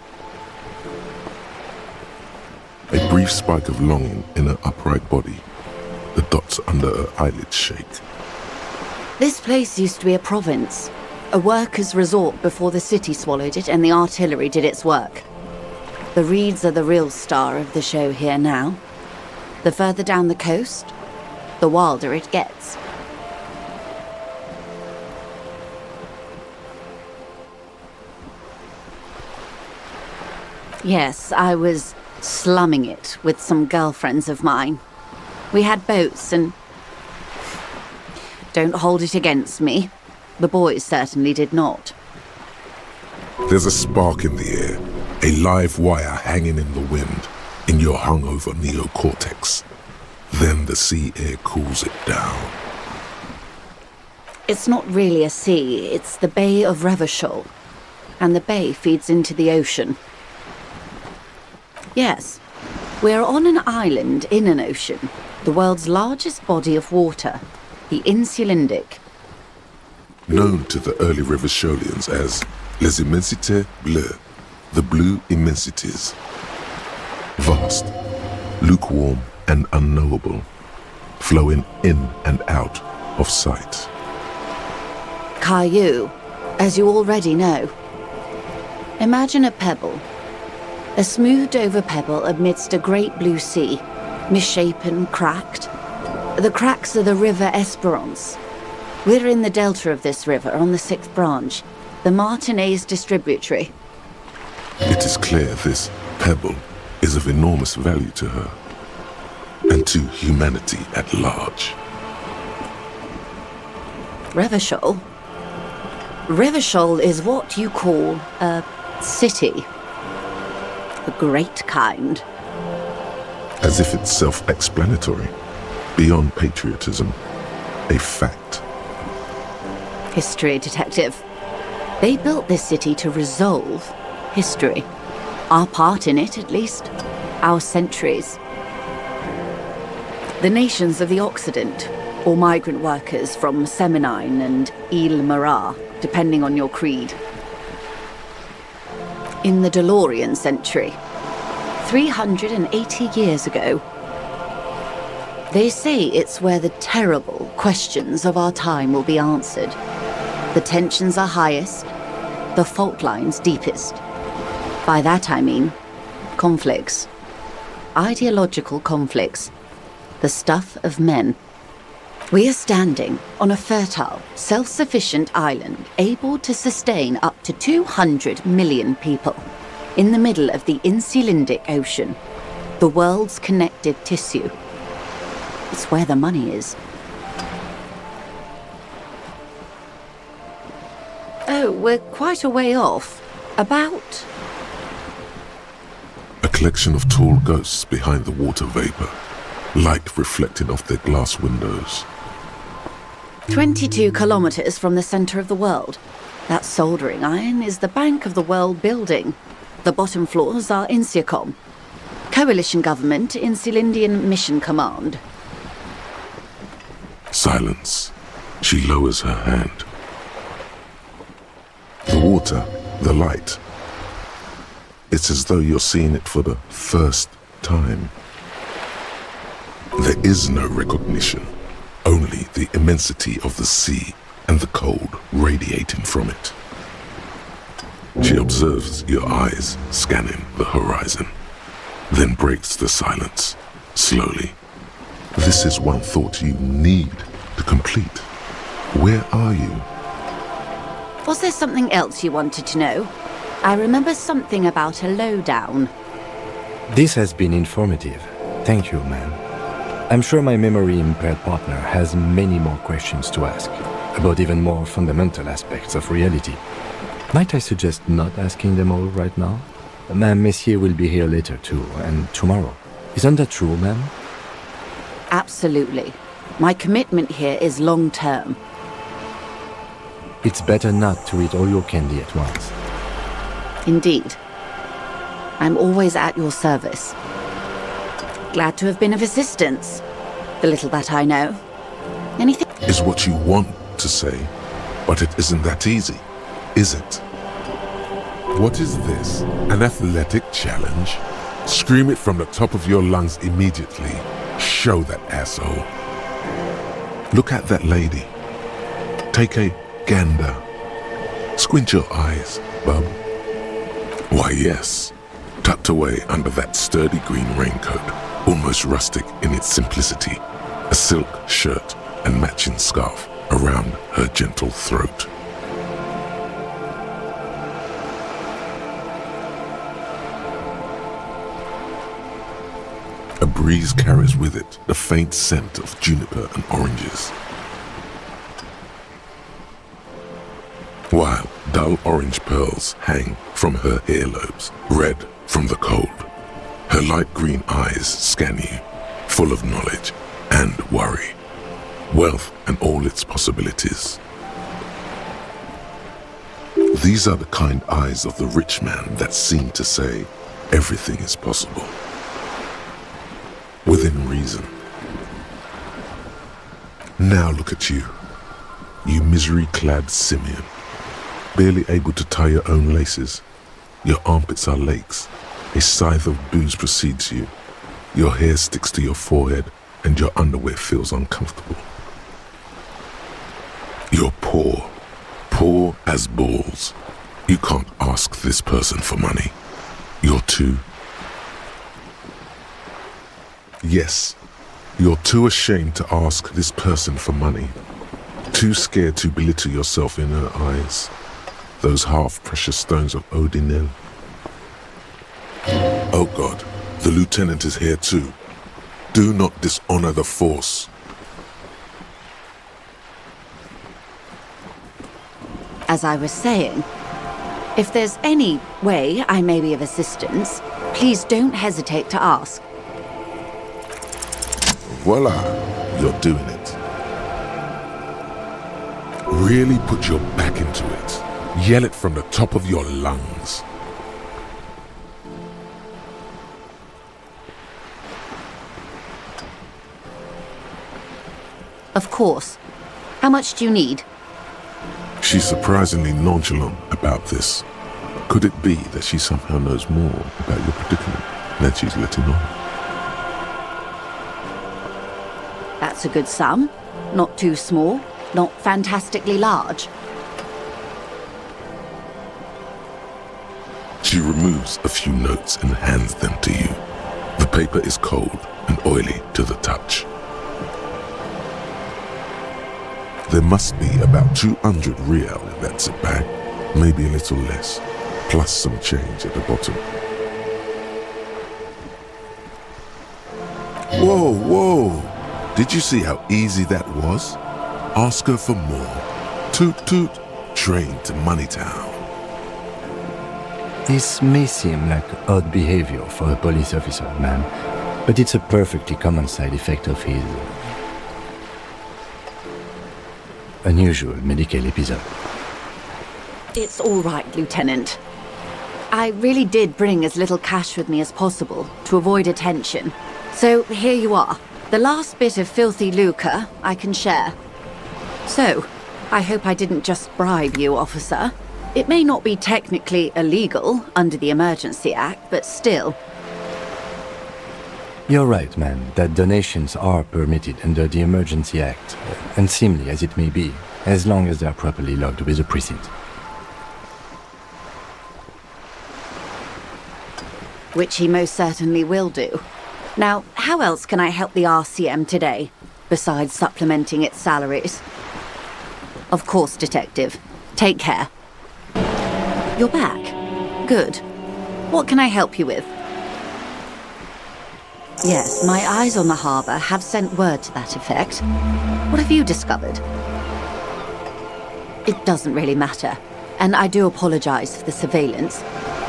Speaker 1: A brief spike of longing in her upright body. The dots under her eyelids shake.
Speaker 2: This place used to be a province, a workers' resort before the city swallowed it and the artillery did its work. The reeds are the real star of the show here now. The further down the coast, the wilder it gets. Yes, I was slumming it with some girlfriends of mine. We had boats and... Don't hold it against me. The boys certainly did not.
Speaker 1: There's a spark in the air, a live wire hanging in the wind, in your hungover neocortex. Then the sea air cools it down.
Speaker 2: It's not really a sea, it's the Bay of Revachol. And the bay feeds into the ocean. Yes, we're on an island in an ocean, the world's largest body of water, the Insulindic.
Speaker 1: Known to the early Revacholians as Les Immensités Bleues, the blue immensities. Vast, lukewarm and unknowable, flowing in and out of sight.
Speaker 2: Caillou, as you already know. Imagine a pebble. A smoothed-over pebble amidst a great blue sea, misshapen, cracked. The cracks are the river Esperance. We're in the delta of this river, on the 6th branch, the Martinez distributary.
Speaker 1: It is clear this pebble is of enormous value to her, and to humanity at large.
Speaker 2: Revachol? Revachol is what you call a city. The great kind.
Speaker 1: As if it's self-explanatory, beyond patriotism, a fact.
Speaker 2: History detective. They built this city to resolve history. Our part in it, at least. Our centuries. The nations of the Occident, or migrant workers from Semenine and Ile-Marat, depending on your creed. In the DeLorean century, 380 years ago. They say it's where the terrible questions of our time will be answered. The tensions are highest, the fault lines deepest. By that I mean conflicts. Ideological conflicts. The stuff of men. We are standing on a fertile, self-sufficient island able to sustain up to 200 million people in the middle of the Insulindic Ocean, the world's connective tissue. It's where the money is. Oh, we're quite a way off. About...
Speaker 1: A collection of tall ghosts behind the water vapor, light reflecting off their glass windows.
Speaker 2: 22 kilometers from the center of the world. That soldering iron is the bank of the world building. The bottom floors are Insiacom. Coalition government, Insulindian Mission Command.
Speaker 1: Silence. She lowers her hand. The water, the light. It's as though you're seeing it for the first time. There is no recognition, only the immensity of the sea and the cold radiating from it. She observes your eyes scanning the horizon, then breaks the silence, slowly. This is one thought you need to complete. Where are you?
Speaker 2: Was there something else you wanted to know? I remember something about a lowdown.
Speaker 3: This has been informative. Thank you, ma'am. I'm sure my memory-impaired partner has many more questions to ask, about even more fundamental aspects of reality. Might I suggest not asking them all right now? Ma'am Messier will be here later too, and tomorrow. Isn't that true, ma'am?
Speaker 2: Absolutely. My commitment here is long-term.
Speaker 3: It's better not to eat all your candy at once.
Speaker 2: Indeed. I'm always at your service. Glad to have been of assistance. The little that I know. Anything?
Speaker 1: Is what you want to say, but it isn't that easy, is it? What is this? An athletic challenge? Scream it from the top of your lungs immediately. Show that asshole. Look at that lady. Take a gander. Squint your eyes, bub. Why, yes. Tucked away under that sturdy green raincoat, almost rustic in its simplicity, a silk shirt and matching scarf around her gentle throat. A breeze carries with it the faint scent of juniper and oranges, while dull orange pearls hang from her earlobes, red from the cold. Her light green eyes scan you, full of knowledge and worry, wealth and all its possibilities. These are the kind eyes of the rich man that seem to say everything is possible. Within reason. Now look at you, you misery-clad simian, barely able to tie your own laces. Your armpits are lakes. A scythe of booze precedes you. Your hair sticks to your forehead and your underwear feels uncomfortable. You're poor, poor as balls. You can't ask this person for money. You're too... Yes, you're too ashamed to ask this person for money. Too scared to belittle yourself in her eyes. Those half-precious stones of Odinel. Oh God, the lieutenant is here too. Do not dishonor the force.
Speaker 2: As I was saying, if there's any way I may be of assistance, please don't hesitate to ask.
Speaker 1: Voila, you're doing it. Really put your back into it. Yell it from the top of your lungs.
Speaker 2: Of course. How much do you need?
Speaker 1: She's surprisingly nonchalant about this. Could it be that she somehow knows more about your predicament than she's letting on?
Speaker 2: That's a good sum. Not too small, not fantastically large.
Speaker 1: She removes a few notes and hands them to you. The paper is cold and oily to the touch. There must be about 200 real in that zip bag, maybe a little less, plus some change at the bottom. Whoa, whoa! Did you see how easy that was? Ask her for more. Toot toot, train to Moneytown.
Speaker 3: This may seem like odd behavior for a police officer, ma'am, but it's a perfectly common side effect of his unusual medical episode.
Speaker 2: It's all right, Lieutenant. I really did bring as little cash with me as possible to avoid attention. So here you are. The last bit of filthy lucre I can share. So, I hope I didn't just bribe you, officer. It may not be technically illegal under the Emergency Act, but still.
Speaker 3: You're right, ma'am, that donations are permitted under the Emergency Act, unseemly as it may be, as long as they are properly logged with the precinct.
Speaker 2: Which he most certainly will do. Now, how else can I help the RCM today, besides supplementing its salaries? Of course, Detective. Take care. You're back. Good. What can I help you with? Yes, my eyes on the harbour have sent word to that effect. What have you discovered? It doesn't really matter, and I do apologise for the surveillance.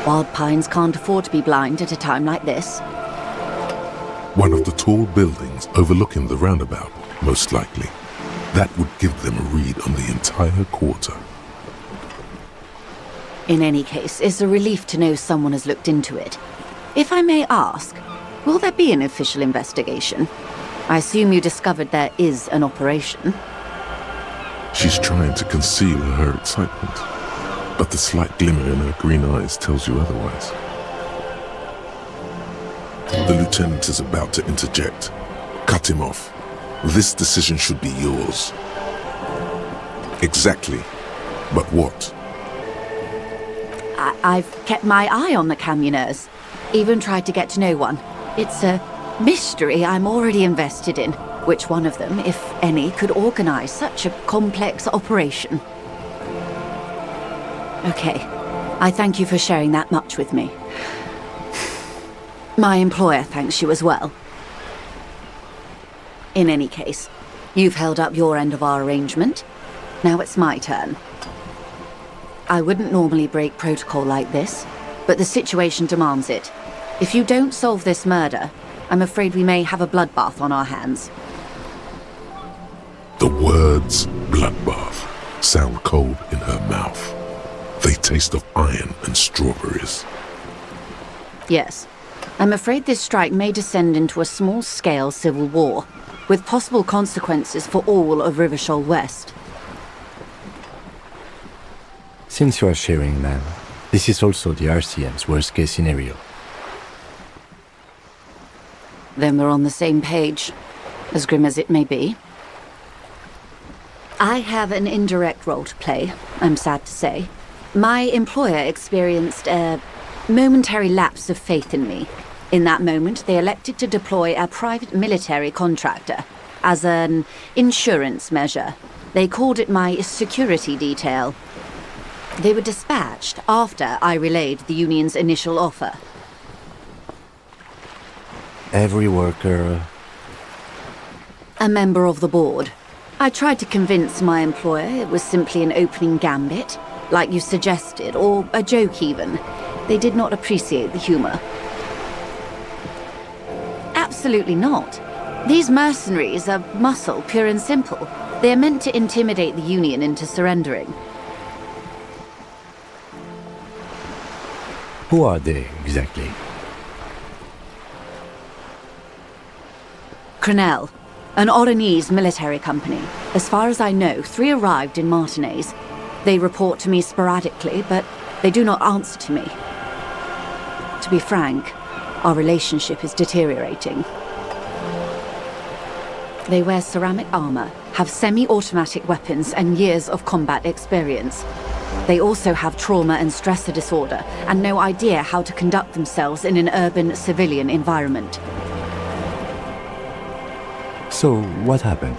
Speaker 2: Wild Pines can't afford to be blind at a time like this.
Speaker 1: One of the tall buildings overlooking the roundabout, most likely. That would give them a read on the entire quarter.
Speaker 2: In any case, it's a relief to know someone has looked into it. If I may ask, will there be an official investigation? I assume you discovered there is an operation.
Speaker 1: She's trying to conceal her excitement, but the slight glimmer in her green eyes tells you otherwise. The lieutenant is about to interject. Cut him off. This decision should be yours. Exactly. But what?
Speaker 2: I've kept my eye on the camionneurs. Even tried to get to know one. It's a mystery I'm already invested in. Which one of them, if any, could organize such a complex operation? Okay. I thank you for sharing that much with me. My employer thanks you as well. In any case, you've held up your end of our arrangement. Now it's my turn. I wouldn't normally break protocol like this, but the situation demands it. If you don't solve this murder, I'm afraid we may have a bloodbath on our hands.
Speaker 1: The words bloodbath sound cold in her mouth. They taste of iron and strawberries.
Speaker 2: Yes. I'm afraid this strike may descend into a small-scale civil war, with possible consequences for all of Rivershoal West.
Speaker 3: Since you are sharing, ma'am, this is also the RCM's worst-case scenario.
Speaker 2: Then we're on the same page, as grim as it may be. I have an indirect role to play, I'm sad to say. My employer experienced a momentary lapse of faith in me. In that moment, they elected to deploy a private military contractor as an insurance measure. They called it my security detail. They were dispatched after I relayed the union's initial offer.
Speaker 3: Every worker...
Speaker 2: A member of the board. I tried to convince my employer it was simply an opening gambit, like you suggested, or a joke even. They did not appreciate the humor. Absolutely not. These mercenaries are muscle, pure and simple. They are meant to intimidate the Union into surrendering.
Speaker 3: Who are they, exactly?
Speaker 2: Krenel, an Oranese military company. As far as I know, 3 arrived in Martinez. They report to me sporadically, but they do not answer to me. To be frank, our relationship is deteriorating. They wear ceramic armor, have semi-automatic weapons, and years of combat experience. They also have trauma and stressor disorder, and no idea how to conduct themselves in an urban civilian environment.
Speaker 3: So, what happened?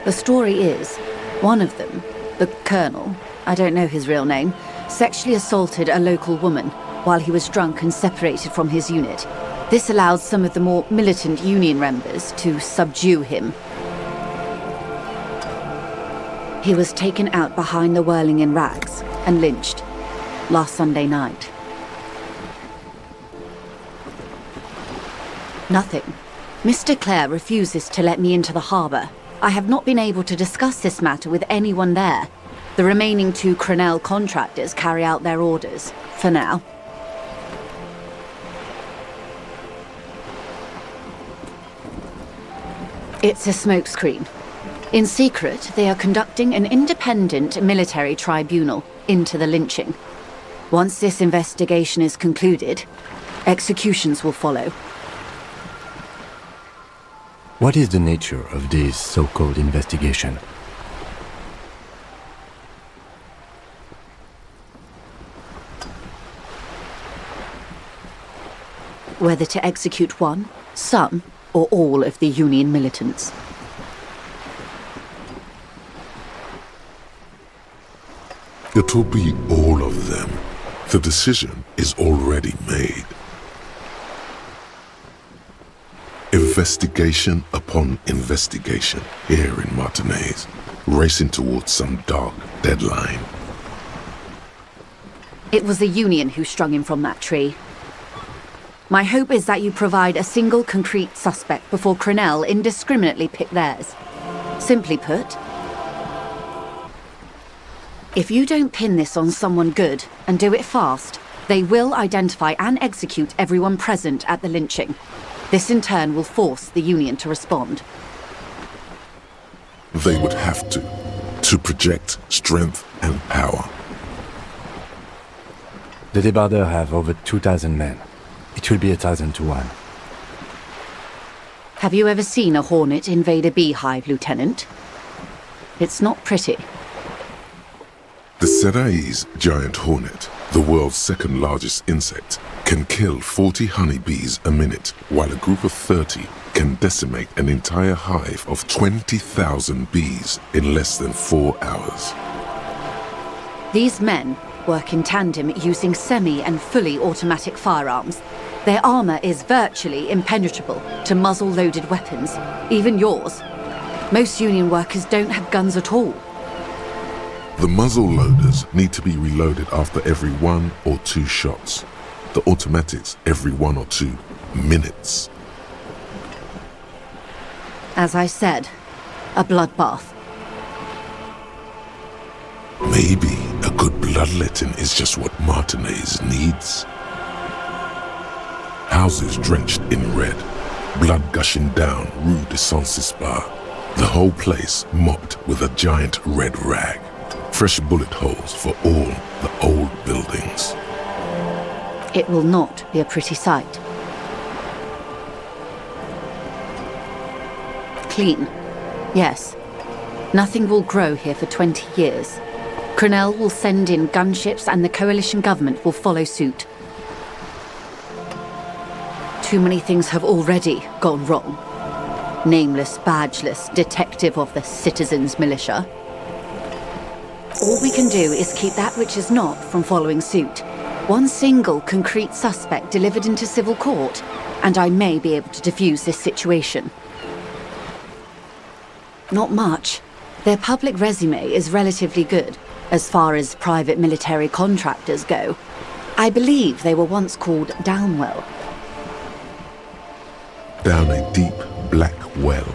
Speaker 2: The story is, one of them, the Colonel, I don't know his real name, sexually assaulted a local woman while he was drunk and separated from his unit. This allowed some of the more militant Union members to subdue him. He was taken out behind the whirling in rags and lynched last Sunday night. Nothing. Mr. Clare refuses to let me into the harbour. I have not been able to discuss this matter with anyone there. The remaining 2 Krenel contractors carry out their orders, for now. It's a smokescreen. In secret, they are conducting an independent military tribunal into the lynching. Once this investigation is concluded, executions will follow.
Speaker 3: What is the nature of this so-called investigation?
Speaker 2: Whether to execute one, some, or all of the Union militants.
Speaker 1: It will be all of them. The decision is already made. Investigation upon investigation here in Martinaise, racing towards some dark deadline.
Speaker 2: It was the Union who strung him from that tree. My hope is that you provide a single concrete suspect before Krenel indiscriminately pick theirs. Simply put, if you don't pin this on someone good and do it fast, they will identify and execute everyone present at the lynching. This in turn will force the Union to respond.
Speaker 1: They would have to project strength and power.
Speaker 3: The débardeurs have over 2,000 men. It will be 1,000 to 1.
Speaker 2: Have you ever seen a hornet invade a beehive, Lieutenant? It's not pretty.
Speaker 1: The Seraï's giant hornet, the world's second largest insect, can kill 40 honeybees a minute, while a group of 30 can decimate an entire hive of 20,000 bees in less than 4 hours.
Speaker 2: These men work in tandem using semi- and fully automatic firearms. Their armor is virtually impenetrable to muzzle-loaded weapons, even yours. Most Union workers don't have guns at all.
Speaker 1: The muzzle loaders need to be reloaded after every 1 or 2 shots. The automatics every 1 or 2 minutes.
Speaker 2: As I said, a bloodbath.
Speaker 1: Maybe a good bloodletting is just what Martinaise needs. Houses drenched in red, blood gushing down Rue de Saint-Cispar. The whole place mopped with a giant red rag. Fresh bullet holes for all the old buildings.
Speaker 2: It will not be a pretty sight. Clean. Yes. Nothing will grow here for 20 years. Krenel will send in gunships and the coalition government will follow suit. Too many things have already gone wrong. Nameless, badgeless detective of the citizens' militia. All we can do is keep that which is not from following suit. One single concrete suspect delivered into civil court, and I may be able to defuse this situation. Not much. Their public resume is relatively good, as far as private military contractors go. I believe they were once called Downwell.
Speaker 1: Down a deep, black well.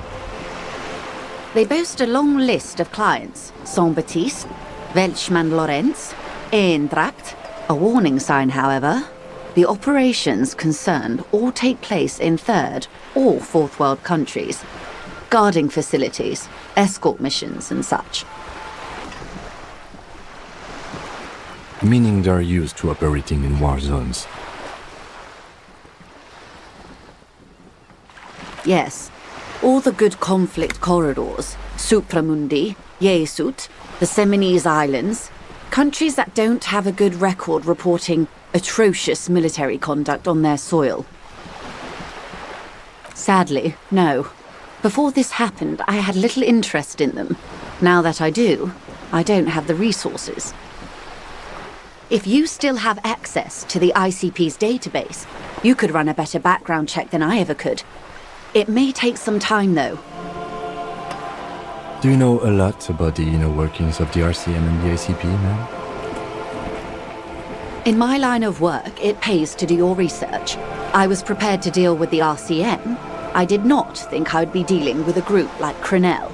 Speaker 2: They boast a long list of clients. Saint-Baptiste, Welchman-Lorenz, Evrart. A warning sign, however. The operations concerned all take place in third or fourth world countries. Guarding facilities, escort missions and such.
Speaker 3: Meaning they're used to operating in war zones.
Speaker 2: Yes. All the good conflict corridors, Supramundi, Yesut, the Seminese Islands, countries that don't have a good record reporting atrocious military conduct on their soil. Sadly, no. Before this happened, I had little interest in them. Now that I do, I don't have the resources. If you still have access to the ICP's database, you could run a better background check than I ever could. It may take some time, though.
Speaker 3: Do you know a lot about the inner workings of the RCM and the ICP, ma'am?
Speaker 2: In my line of work, it pays to do your research. I was prepared to deal with the RCM. I did not think I'd be dealing with a group like Krenel.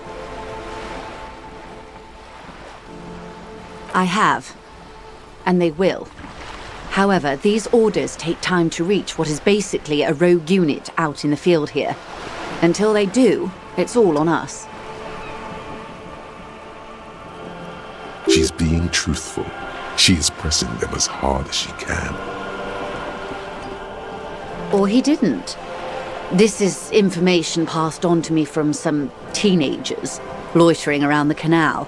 Speaker 2: I have. And they will. However, these orders take time to reach what is basically a rogue unit out in the field here. Until they do, it's all on us.
Speaker 1: She's being truthful. She is pressing them as hard as she can.
Speaker 2: Or he didn't. This is information passed on to me from some teenagers loitering around the canal.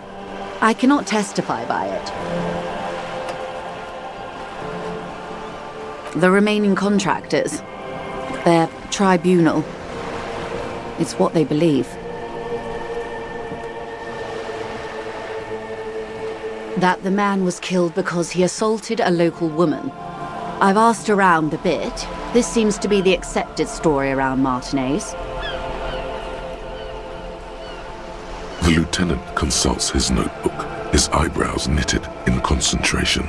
Speaker 2: I cannot testify by it. The remaining contractors, their tribunal, it's what they believe. That the man was killed because he assaulted a local woman. I've asked around a bit. This seems to be the accepted story around Martinez.
Speaker 1: The lieutenant consults his notebook, his eyebrows knitted in concentration.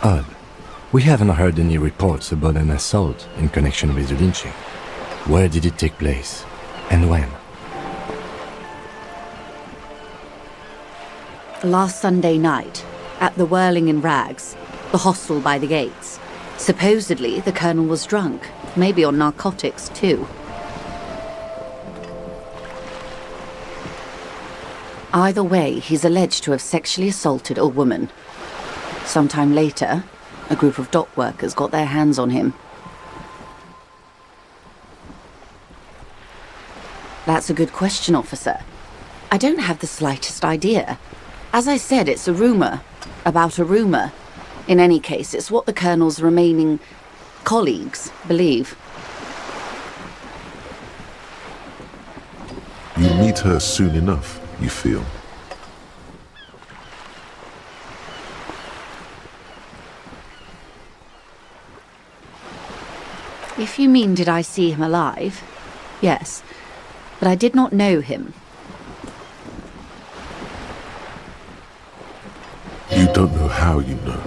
Speaker 3: Odd. We haven't heard any reports about an assault in connection with the lynching. Where did it take place? And when?
Speaker 2: Last Sunday night, at the Whirling in Rags, the hostel by the gates. Supposedly, the colonel was drunk, maybe on narcotics too. Either way, he's alleged to have sexually assaulted a woman. Sometime later, a group of dock workers got their hands on him. That's a good question, officer. I don't have the slightest idea. As I said, it's a rumor about a rumor. In any case, it's what the colonel's remaining colleagues believe.
Speaker 1: You'll meet her soon enough, you feel.
Speaker 2: If you mean did I see him alive? Yes, but I did not know him.
Speaker 1: You don't know how you know.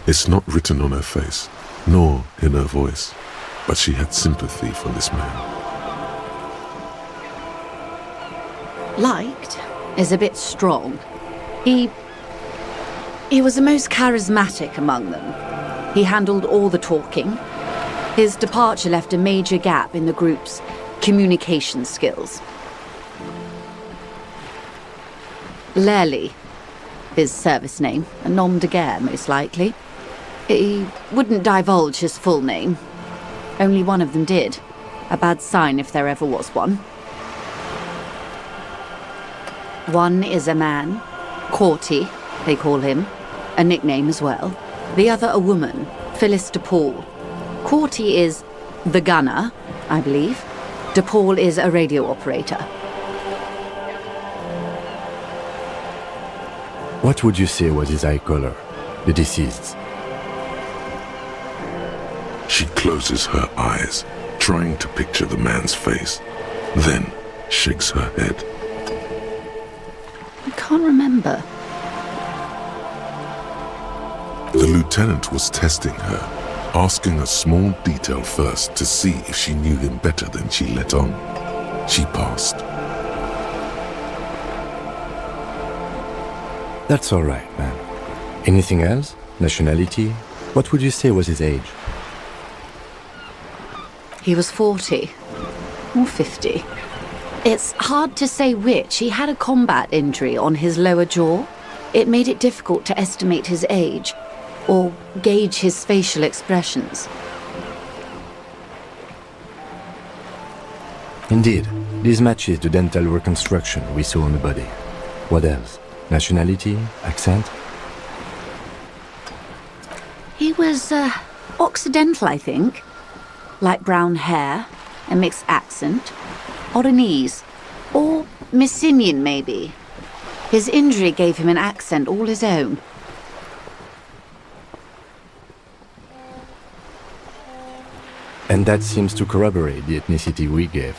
Speaker 1: It's not written on her face, nor in her voice, but she had sympathy for this man.
Speaker 2: Liked is a bit strong. He was the most charismatic among them. He handled all the talking. His departure left a major gap in the group's communication skills. Lely, his service name, a nom de guerre most likely. He wouldn't divulge his full name. Only one of them did. A bad sign if there ever was one. One is a man, Corty, they call him, a nickname as well. The other a woman, Phyllis DePaul. Corty is the gunner, I believe. DePaul is a radio operator.
Speaker 3: What would you say was his eye color, the deceased's?
Speaker 1: She closes her eyes, trying to picture the man's face, then shakes her head.
Speaker 2: I can't remember.
Speaker 1: The lieutenant was testing her, asking a small detail first to see if she knew him better than she let on. She passed.
Speaker 3: That's all right, man. Anything else? Nationality? What would you say was his age?
Speaker 2: He was 40 or 50. It's hard to say which. He had a combat injury on his lower jaw. It made it difficult to estimate his age, or gauge his facial expressions.
Speaker 3: Indeed, this matches the dental reconstruction we saw on the body. What else? Nationality? Accent?
Speaker 2: He was, Occidental, I think. Light brown hair, a mixed accent, Oranese, or Messinian, maybe. His injury gave him an accent all his own.
Speaker 3: And that seems to corroborate the ethnicity we gave.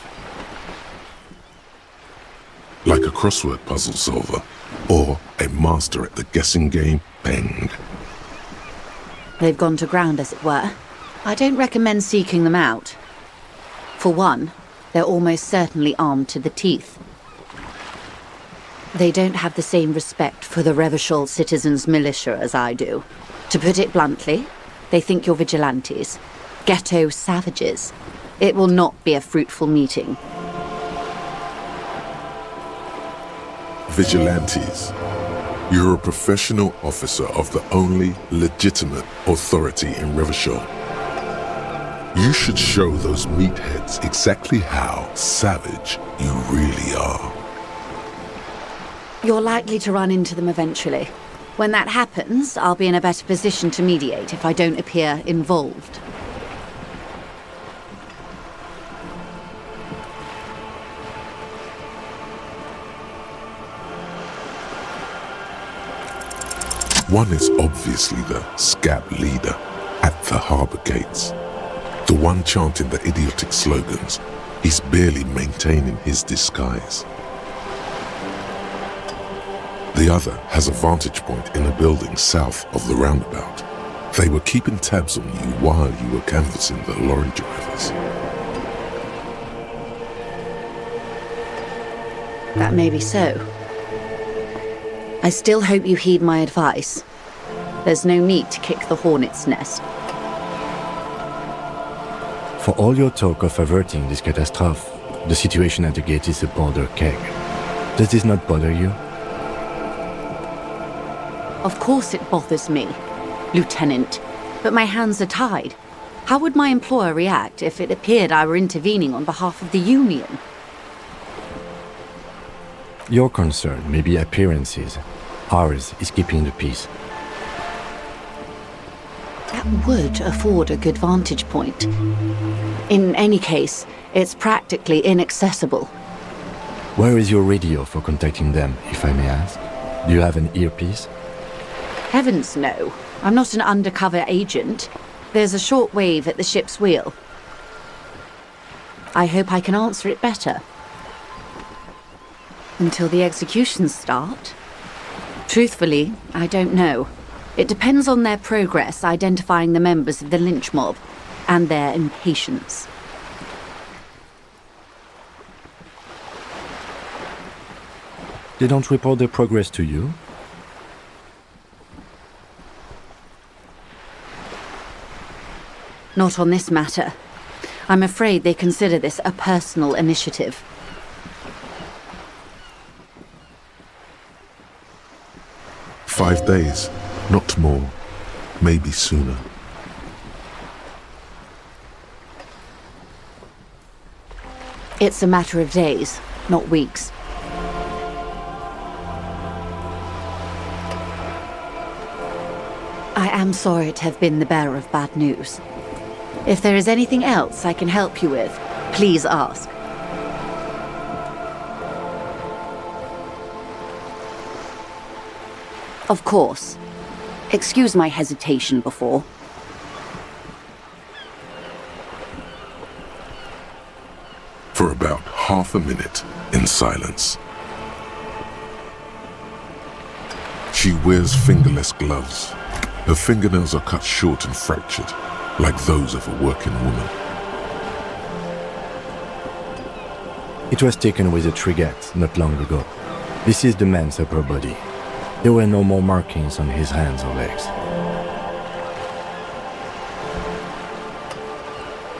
Speaker 1: Like a crossword puzzle solver, or a master at the guessing game, Peng.
Speaker 2: They've gone to ground, as it were. I don't recommend seeking them out. For one, they're almost certainly armed to the teeth. They don't have the same respect for the Revachol citizens' militia as I do. To put it bluntly, they think you're vigilantes. Ghetto savages. It will not be a fruitful meeting.
Speaker 1: Vigilantes. You're a professional officer of the only legitimate authority in Revachol. You should show those meatheads exactly how savage you really are.
Speaker 2: You're likely to run into them eventually. When that happens, I'll be in a better position to mediate if I don't appear involved.
Speaker 1: One is obviously the scab leader at the harbour gates. The one chanting the idiotic slogans. He's barely maintaining his disguise. The other has a vantage point in a building south of the roundabout. They were keeping tabs on you while you were canvassing the lorry drivers.
Speaker 2: That may be so. I still hope you heed my advice. There's no need to kick the hornet's nest.
Speaker 3: For all your talk of averting this catastrophe, the situation at the gate is a border keg. Does this not bother you?
Speaker 2: Of course it bothers me, Lieutenant, but my hands are tied. How would my employer react if it appeared I were intervening on behalf of the Union?
Speaker 3: Your concern may be appearances. Ours is keeping the peace.
Speaker 2: That would afford a good vantage point. In any case, it's practically inaccessible.
Speaker 3: Where is your radio for contacting them, if I may ask? Do you have an earpiece?
Speaker 2: Heavens no. I'm not an undercover agent. There's a shortwave at the ship's wheel. I hope I can answer it better. Until the executions start? Truthfully, I don't know. It depends on their progress identifying the members of the lynch mob and their impatience.
Speaker 3: They don't report their progress to you?
Speaker 2: Not on this matter. I'm afraid they consider this a personal initiative.
Speaker 1: "5 days, not more, maybe sooner."
Speaker 2: It's a matter of days, not weeks. I am sorry to have been the bearer of bad news. If there is anything else I can help you with, please ask. Of course. Excuse my hesitation before.
Speaker 1: For about half a minute, in silence. She wears fingerless gloves. Her fingernails are cut short and fractured, like those of a working woman.
Speaker 3: It was taken with a trigger not long ago. This is the man's upper body. There were no more markings on his hands or legs.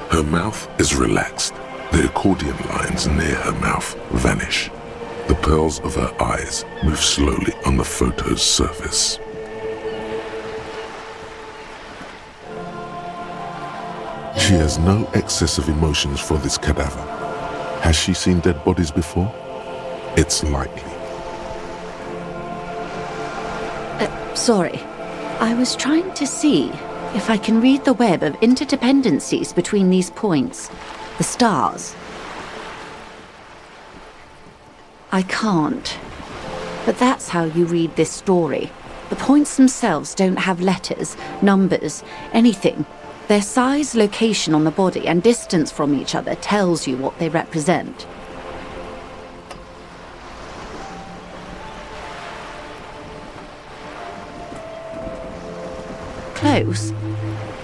Speaker 1: Her mouth is relaxed. The accordion lines near her mouth vanish. The pearls of her eyes move slowly on the photo's surface. She has no excess of emotions for this cadaver. Has she seen dead bodies before? It's likely.
Speaker 2: Sorry. I was trying to see if I can read the web of interdependencies between these points, the stars. I can't. But that's how you read this story. The points themselves don't have letters, numbers, anything. Their size, location on the body, and distance from each other tells you what they represent. Close.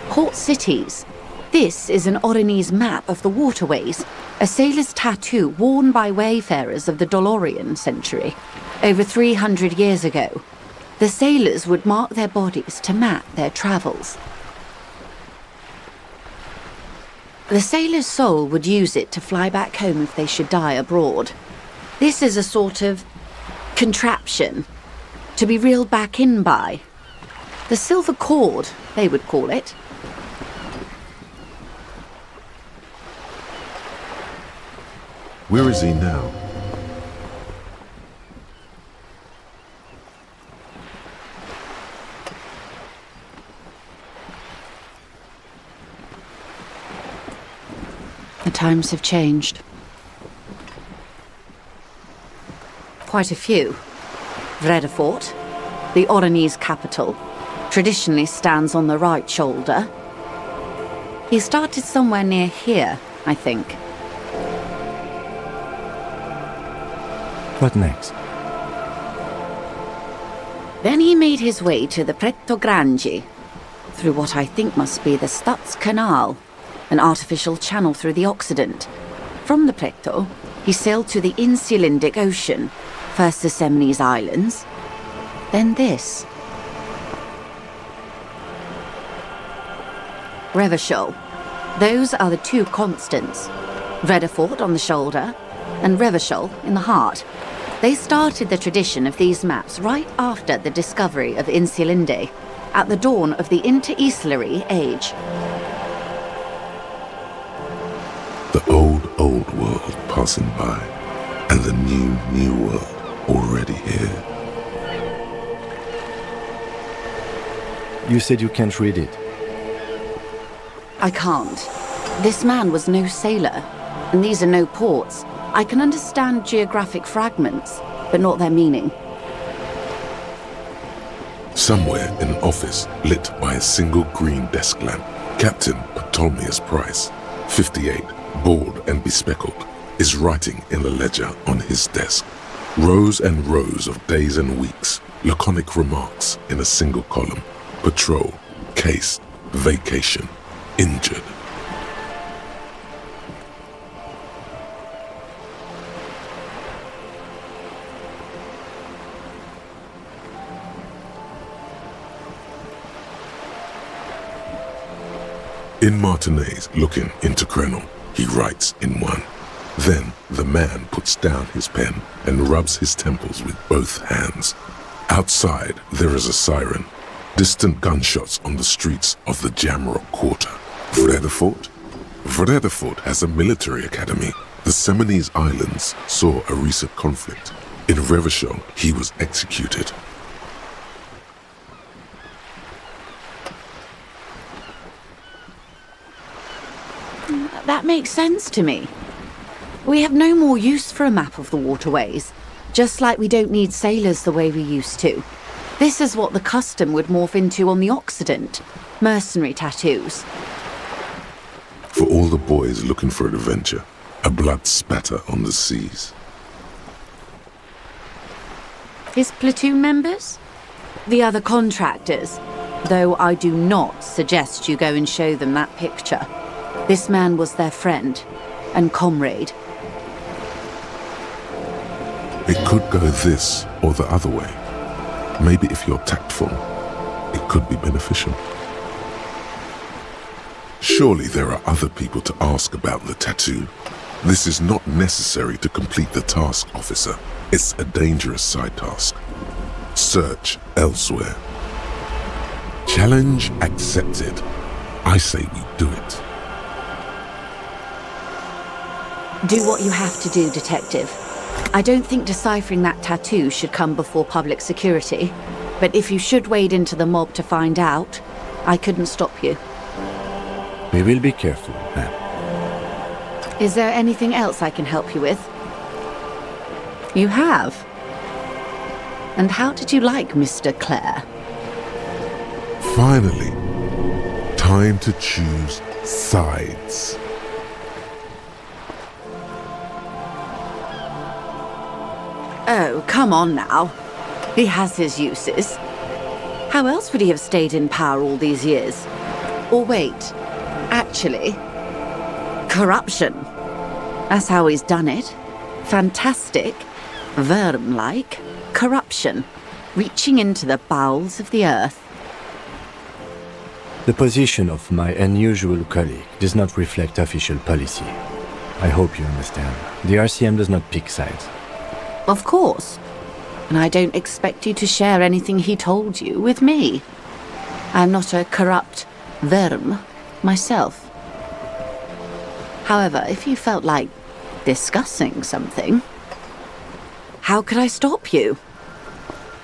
Speaker 2: Port cities. This is an Oronese map of the waterways, a sailor's tattoo worn by wayfarers of the Dolorian century, over 300 years ago. The sailors would mark their bodies to map their travels. The sailor's soul would use it to fly back home if they should die abroad. This is a sort of contraption to be reeled back in by. The silver cord, they would call it.
Speaker 1: Where is he now?
Speaker 2: The times have changed. Quite a few. Vredefort, the Oronese capital, traditionally stands on the right shoulder. He started somewhere near here, I think.
Speaker 3: What next?
Speaker 2: Then he made his way to the Pretto Grande, through what I think must be the Stutz Canal, an artificial channel through the Occident. From the Pretto, he sailed to the Insulindic Ocean, first the Semines Islands, then this. Revachol. Those are the two constants. Vredefort on the shoulder, and Revachol in the heart. They started the tradition of these maps right after the discovery of Insulinde, at the dawn of the Inter-Islary Age.
Speaker 1: The old world passing by, and the new world already here.
Speaker 3: You said you can't read it.
Speaker 2: I can't. This man was no sailor, and these are no ports. I can understand geographic fragments, but not their meaning.
Speaker 1: Somewhere in an office lit by a single green desk lamp, Captain Ptolemaeus Price, 58, bald and bespectacled, is writing in a ledger on his desk. Rows and rows of days and weeks, laconic remarks in a single column. Patrol, case, vacation, injured. In Martinez, looking into Krenel, he writes in one. Then the man puts down his pen and rubs his temples with both hands. Outside, there is a siren. Distant gunshots on the streets of the Jamrock Quarter. Vredefort? Vredefort has a military academy. The Semines Islands saw a recent conflict. In Revachol, he was executed.
Speaker 2: That makes sense to me. We have no more use for a map of the waterways, just like we don't need sailors the way we used to. This is what the custom would morph into on the Occident. Mercenary tattoos.
Speaker 1: For all the boys looking for adventure, a blood spatter on the seas.
Speaker 2: His platoon members? The other contractors. Though I do not suggest you go and show them that picture. This man was their friend and comrade.
Speaker 1: It could go this or the other way. Maybe if you're tactful, it could be beneficial. Surely there are other people to ask about the tattoo. This is not necessary to complete the task, officer. It's a dangerous side task. Search elsewhere. Challenge accepted. I say we do it.
Speaker 2: Do what you have to do, Detective. I don't think deciphering that tattoo should come before public security, but if you should wade into the mob to find out, I couldn't stop you.
Speaker 3: We will be careful, ma'am.
Speaker 2: Is there anything else I can help you with? You have? And how did you like Mr. Clare?
Speaker 1: Finally, time to choose sides.
Speaker 2: Oh, come on now. He has his uses. How else would he have stayed in power all these years? Or wait, actually, corruption. That's how he's done it. Fantastic, worm-like corruption, reaching into the bowels of the earth.
Speaker 3: The position of my unusual colleague does not reflect official policy. I hope you understand. The RCM does not pick sides.
Speaker 2: Of course. And I don't expect you to share anything he told you with me. I'm not a corrupt worm myself. However, if you felt like discussing something, how could I stop you?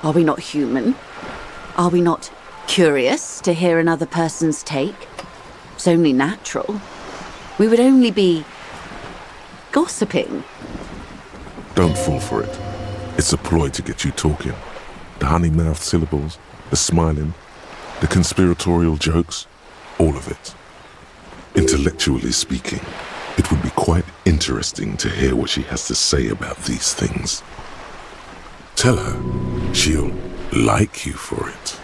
Speaker 2: Are we not human? Are we not curious to hear another person's take? It's only natural. We would only be gossiping.
Speaker 1: Don't fall for it. It's a ploy to get you talking. The honey-mouthed syllables, the smiling, the conspiratorial jokes, all of it. Intellectually speaking, it would be quite interesting to hear what she has to say about these things. Tell her she'll like you for it.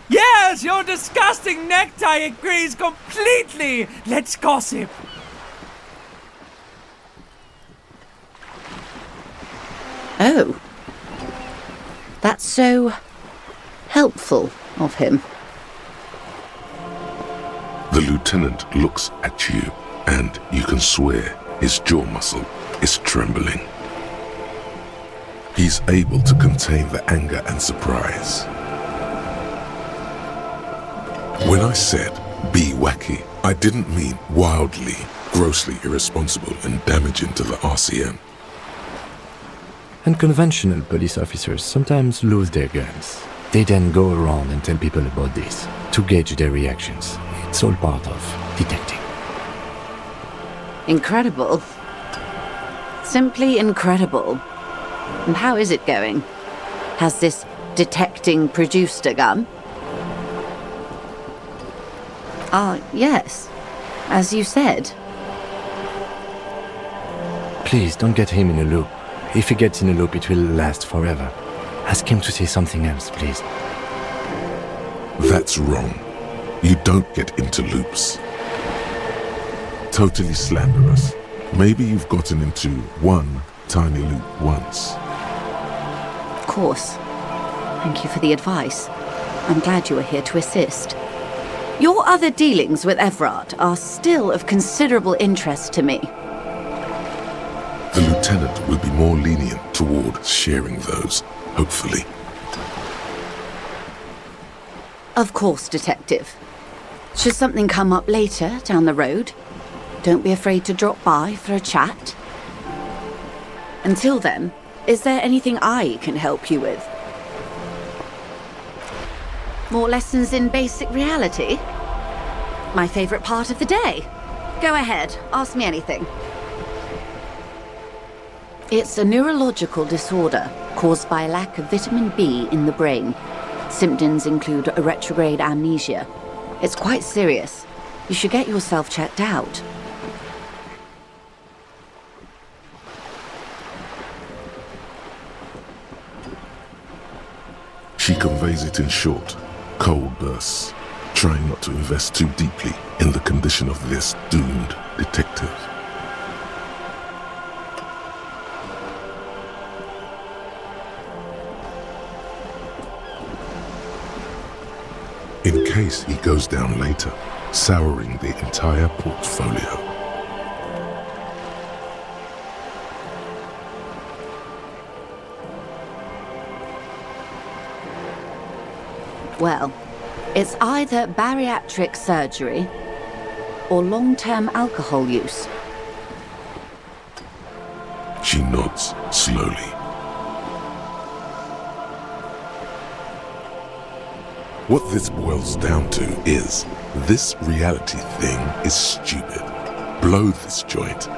Speaker 4: Yes, your disgusting necktie agrees completely! Let's gossip!
Speaker 2: Oh. That's so helpful of him.
Speaker 1: The lieutenant looks at you, and you can swear his jaw muscle is trembling. He's able to contain the anger and surprise. When I said be wacky, I didn't mean wildly, grossly irresponsible and damaging to the RCM.
Speaker 3: Unconventional police officers sometimes lose their guns. They then go around and tell people about this to gauge their reactions. It's all part of detecting.
Speaker 2: Incredible. Simply incredible. And how is it going? Has this detecting produced a gun? Yes. As you said.
Speaker 3: Please don't get him in a loop. If he gets in a loop, it will last forever. Ask him to say something else, please.
Speaker 1: That's wrong. You don't get into loops. Totally slanderous. Maybe you've gotten into one tiny loop once.
Speaker 2: Of course. Thank you for the advice. I'm glad you are here to assist. Your other dealings with Evrart are still of considerable interest to me.
Speaker 1: The lieutenant will be more lenient toward sharing those, hopefully.
Speaker 2: Of course, Detective. Should something come up later down the road, don't be afraid to drop by for a chat. Until then, is there anything I can help you with? More lessons in basic reality? My favorite part of the day. Go ahead, ask me anything. It's a neurological disorder caused by a lack of vitamin B in the brain. Symptoms include a retrograde amnesia. It's quite serious. You should get yourself checked out.
Speaker 1: She conveys it in short, cold bursts, trying not to invest too deeply in the condition of this doomed detective. In case he goes down later, souring the entire portfolio.
Speaker 2: Well, it's either bariatric surgery or long-term alcohol use.
Speaker 1: She nods slowly. What this boils down to is, this reality thing is stupid. Blow this joint,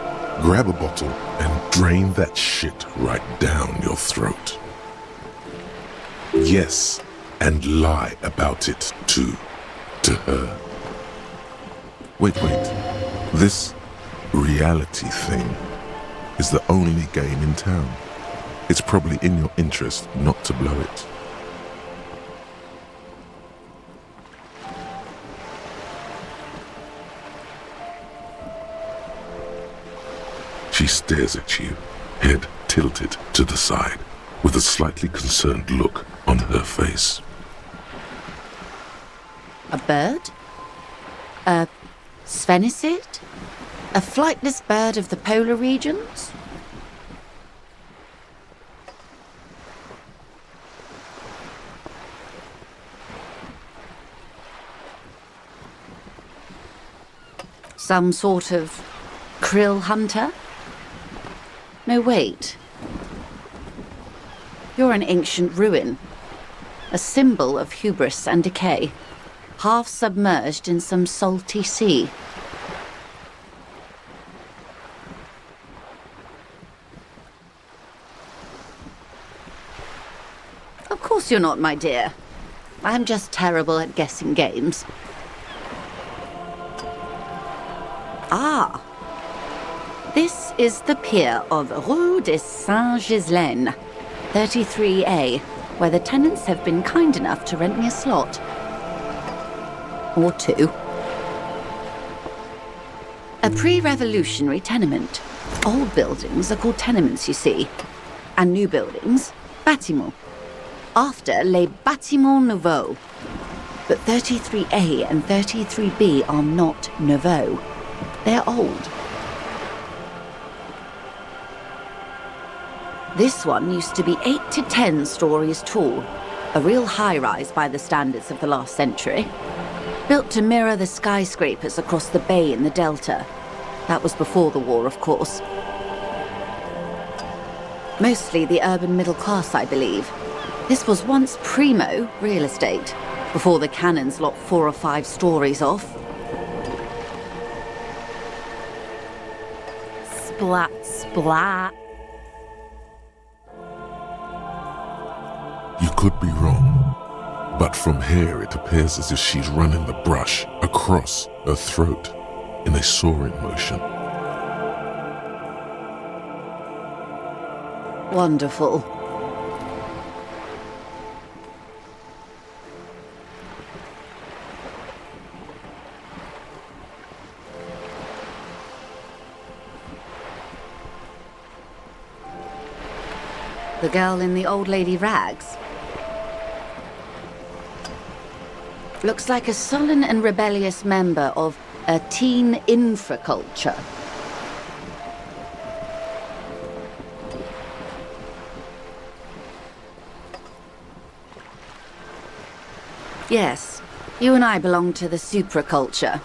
Speaker 1: grab a bottle, and drain that shit right down your throat. Yes, and lie about it too, to her. Wait. This reality thing is the only game in town. It's probably in your interest not to blow it. She stares at you, head tilted to the side, with a slightly concerned look on her face.
Speaker 2: A bird? A sphenicid? A flightless bird of the polar regions? Some sort of krill hunter? No, wait. You're an ancient ruin. A symbol of hubris and decay. Half submerged in some salty sea. Of course you're not, my dear. I'm just terrible at guessing games. Ah. This is the pier of Rue de Saint-Ghislaine, 33A, where the tenants have been kind enough to rent me a slot. Or two. A pre-revolutionary tenement. Old buildings are called tenements, you see. And new buildings, bâtiments. After les bâtiments nouveaux. But 33A and 33B are not nouveaux. They're old. This one used to be 8 to 10 stories tall. A real high-rise by the standards of the last century. Built to mirror the skyscrapers across the bay in the Delta. That was before the war, of course. Mostly the urban middle class, I believe. This was once primo real estate, before the cannons lopped 4 or 5 stories off. Splat, splat.
Speaker 1: You could be wrong, but from here it appears as if she's running the brush across her throat in a soaring motion.
Speaker 2: Wonderful. The girl in the old lady rags. Looks like a sullen and rebellious member of a teen infraculture. Yes, you and I belong to the supraculture.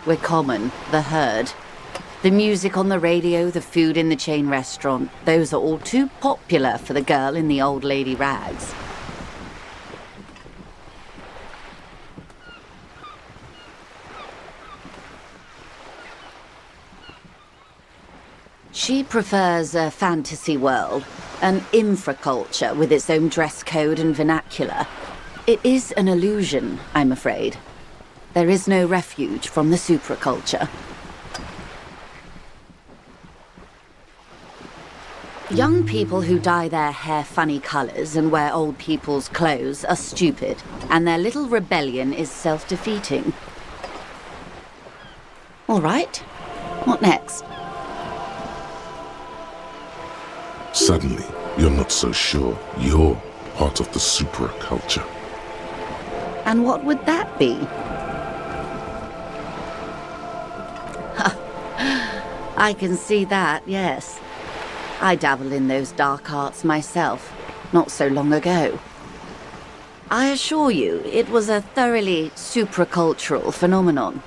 Speaker 2: We're common, the herd. The music on the radio, the food in the chain restaurant, those are all too popular for the girl in the old lady rags. She prefers a fantasy world, an infraculture with its own dress code and vernacular. It is an illusion, I'm afraid. There is no refuge from the supraculture. Young people who dye their hair funny colors and wear old people's clothes are stupid, and their little rebellion is self-defeating. All right, what next?
Speaker 1: Suddenly, you're not so sure you're part of the supraculture.
Speaker 2: And what would that be? I can see that, yes. I dabbled in those dark arts myself, not so long ago. I assure you, it was a thoroughly supracultural phenomenon.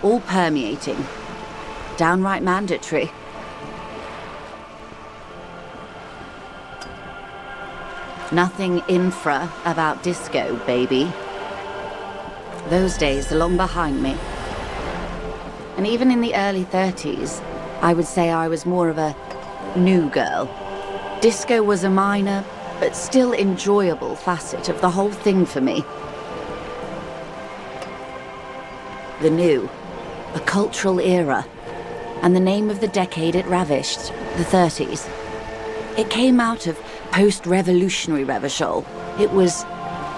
Speaker 2: All permeating. Downright mandatory. Nothing infra about disco, baby. Those days are long behind me. And even in the early 30s, I would say I was more of a new girl. Disco was a minor, but still enjoyable facet of the whole thing for me. The new, a cultural era, and the name of the decade it ravished, the 30s. It came out of post-revolutionary Revachol. It was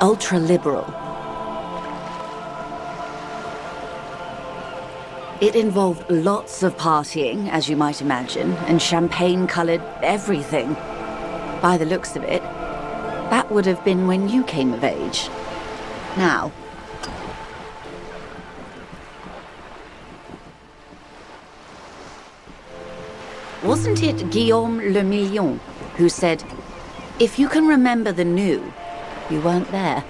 Speaker 2: ultra-liberal. It involved lots of partying, as you might imagine, and champagne-coloured everything. By the looks of it, that would have been when you came of age. Now, wasn't it Guillaume Le Million who said, if you can remember the new, you weren't there?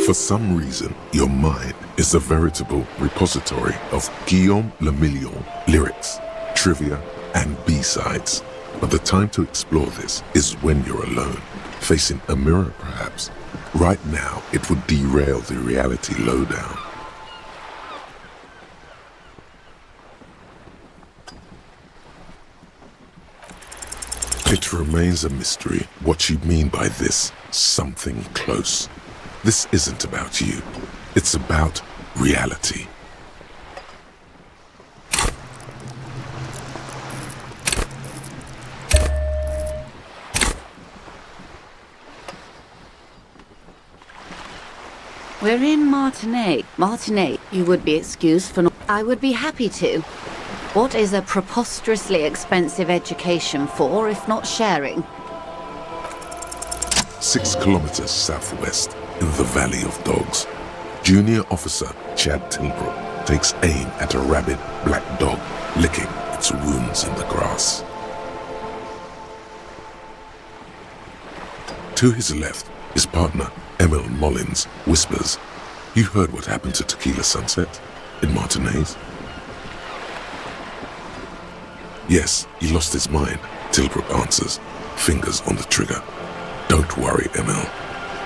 Speaker 1: For some reason, your mind is a veritable repository of Guillaume Le Million lyrics, trivia, and B-sides. But the time to explore this is when you're alone, facing a mirror perhaps. Right now, it would derail the reality lowdown. It remains a mystery what you mean by this something close. This isn't about you. It's about reality.
Speaker 2: We're in Martinez. Martinez, you would be excused for not... I would be happy to. What is a preposterously expensive education for, if not sharing?
Speaker 1: 6 kilometers southwest, in the Valley of Dogs, Junior Officer Chad Tilbrook takes aim at a rabid black dog licking its wounds in the grass. To his left, his partner, Emil Mullins, whispers, "You heard what happened to Tequila Sunset in Martinez?" "Yes, he lost his mind," Tilbrook answers, fingers on the trigger. "Don't worry, Emil."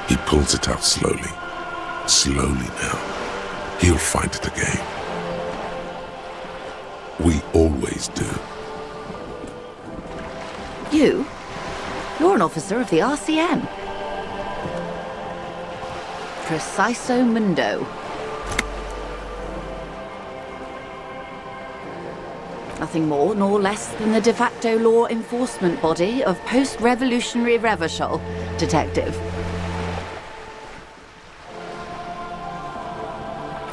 Speaker 1: He pulls it out slowly. Slowly now. He'll find it again. We always do.
Speaker 2: You? You're an officer of the RCM. Preciso mundo. Nothing more nor less than the de facto law enforcement body of post-revolutionary Revachol, Detective.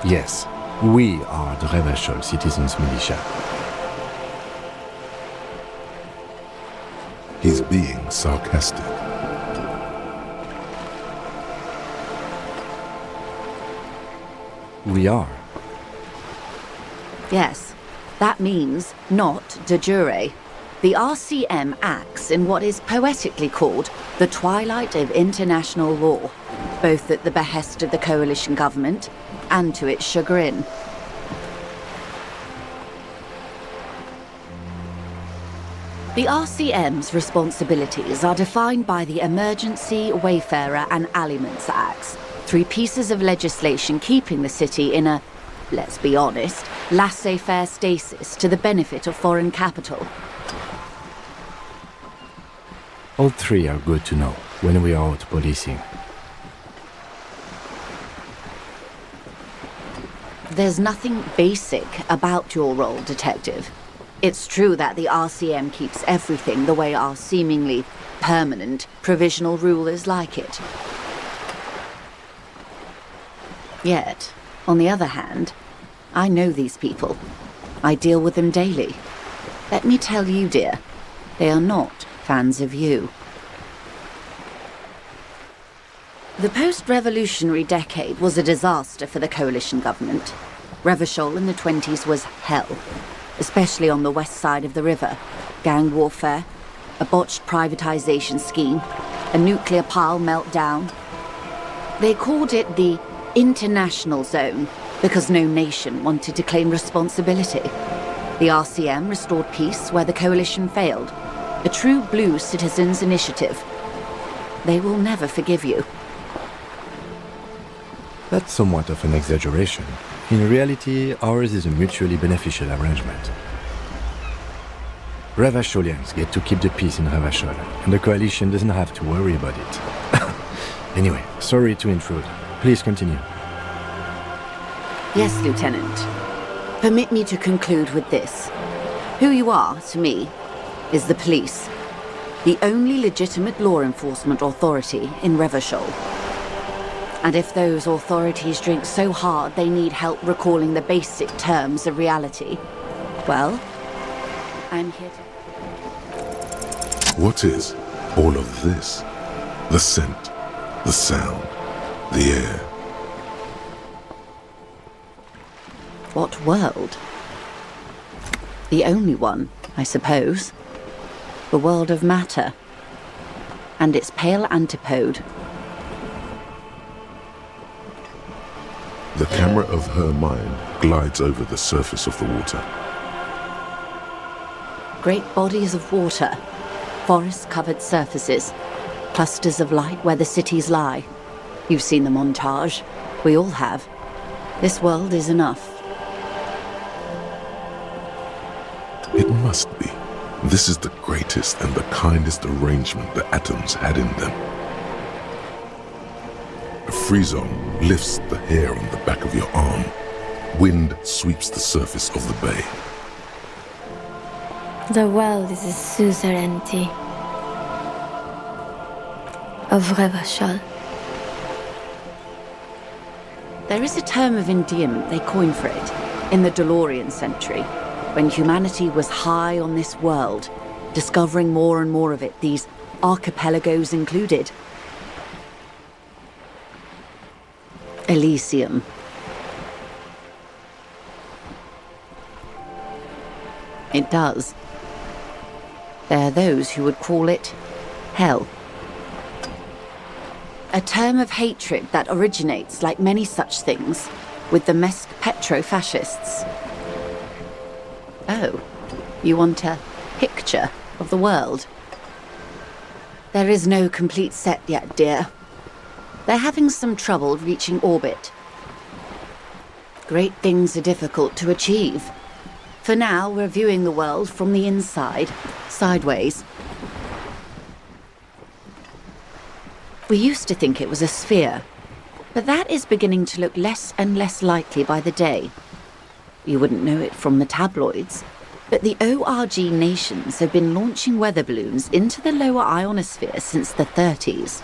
Speaker 3: Yes, we are the Revachol Citizens Militia.
Speaker 1: He's being sarcastic.
Speaker 3: We are.
Speaker 2: Yes, that means not de jure. The RCM acts in what is poetically called the twilight of international law, both at the behest of the coalition government and to its chagrin. The RCM's responsibilities are defined by the Emergency, Wayfarer and Aliments Acts, 3 pieces of legislation keeping the city in a, let's be honest, laissez-faire stasis to the benefit of foreign capital.
Speaker 3: All 3 are good to know when we are out policing.
Speaker 2: There's nothing basic about your role, Detective. It's true that the RCM keeps everything the way our seemingly permanent, provisional rulers like it. Yet, on the other hand, I know these people. I deal with them daily. Let me tell you, dear, they are not fans of you. The post-revolutionary decade was a disaster for the coalition government. Revachol in the 20s was hell, especially on the west side of the river. Gang warfare, a botched privatization scheme, a nuclear pile meltdown. They called it the international zone because no nation wanted to claim responsibility. The RCM restored peace where the coalition failed, A true blue citizens' initiative. They will never forgive you.
Speaker 3: That's somewhat of an exaggeration. In reality, ours is a mutually beneficial arrangement. Ravacholians get to keep the peace in Ravachol, and the Coalition doesn't have to worry about it. Anyway, sorry to intrude. Please continue.
Speaker 2: Yes, Lieutenant. Permit me to conclude with this. Who you are, to me, is the police. The only legitimate law enforcement authority in Ravachol. And if those authorities drink so hard they need help recalling the basic terms of reality, well, I'm here to...
Speaker 1: What is all of this? The scent, the sound, the air.
Speaker 2: What world? The only one, I suppose. The world of matter. And its pale antipode.
Speaker 1: The camera of her mind glides over the surface of the water.
Speaker 2: Great bodies of water. Forest-covered surfaces. Clusters of light where the cities lie. You've seen the montage. We all have. This world is enough.
Speaker 1: It must be. This is the greatest and the kindest arrangement the atoms had in them. A frisson lifts the hair on the back of your arm. Wind sweeps the surface of the bay.
Speaker 5: The world is a suzerainty of Ravachol.
Speaker 2: There is a term of endearment they coined for it in the DeLorean century, when humanity was high on this world, discovering more and more of it, these archipelagos included. Elysium. It does. There are those who would call it hell. A term of hatred that originates, like many such things, with the Mesk petro-fascists. Oh, you want a picture of the world? There is no complete set yet, dear. They're having some trouble reaching orbit. Great things are difficult to achieve. For now, we're viewing the world from the inside, sideways. We used to think it was a sphere, but that is beginning to look less and less likely by the day. You wouldn't know it from the tabloids, but the ORG nations have been launching weather balloons into the lower ionosphere since the 30s.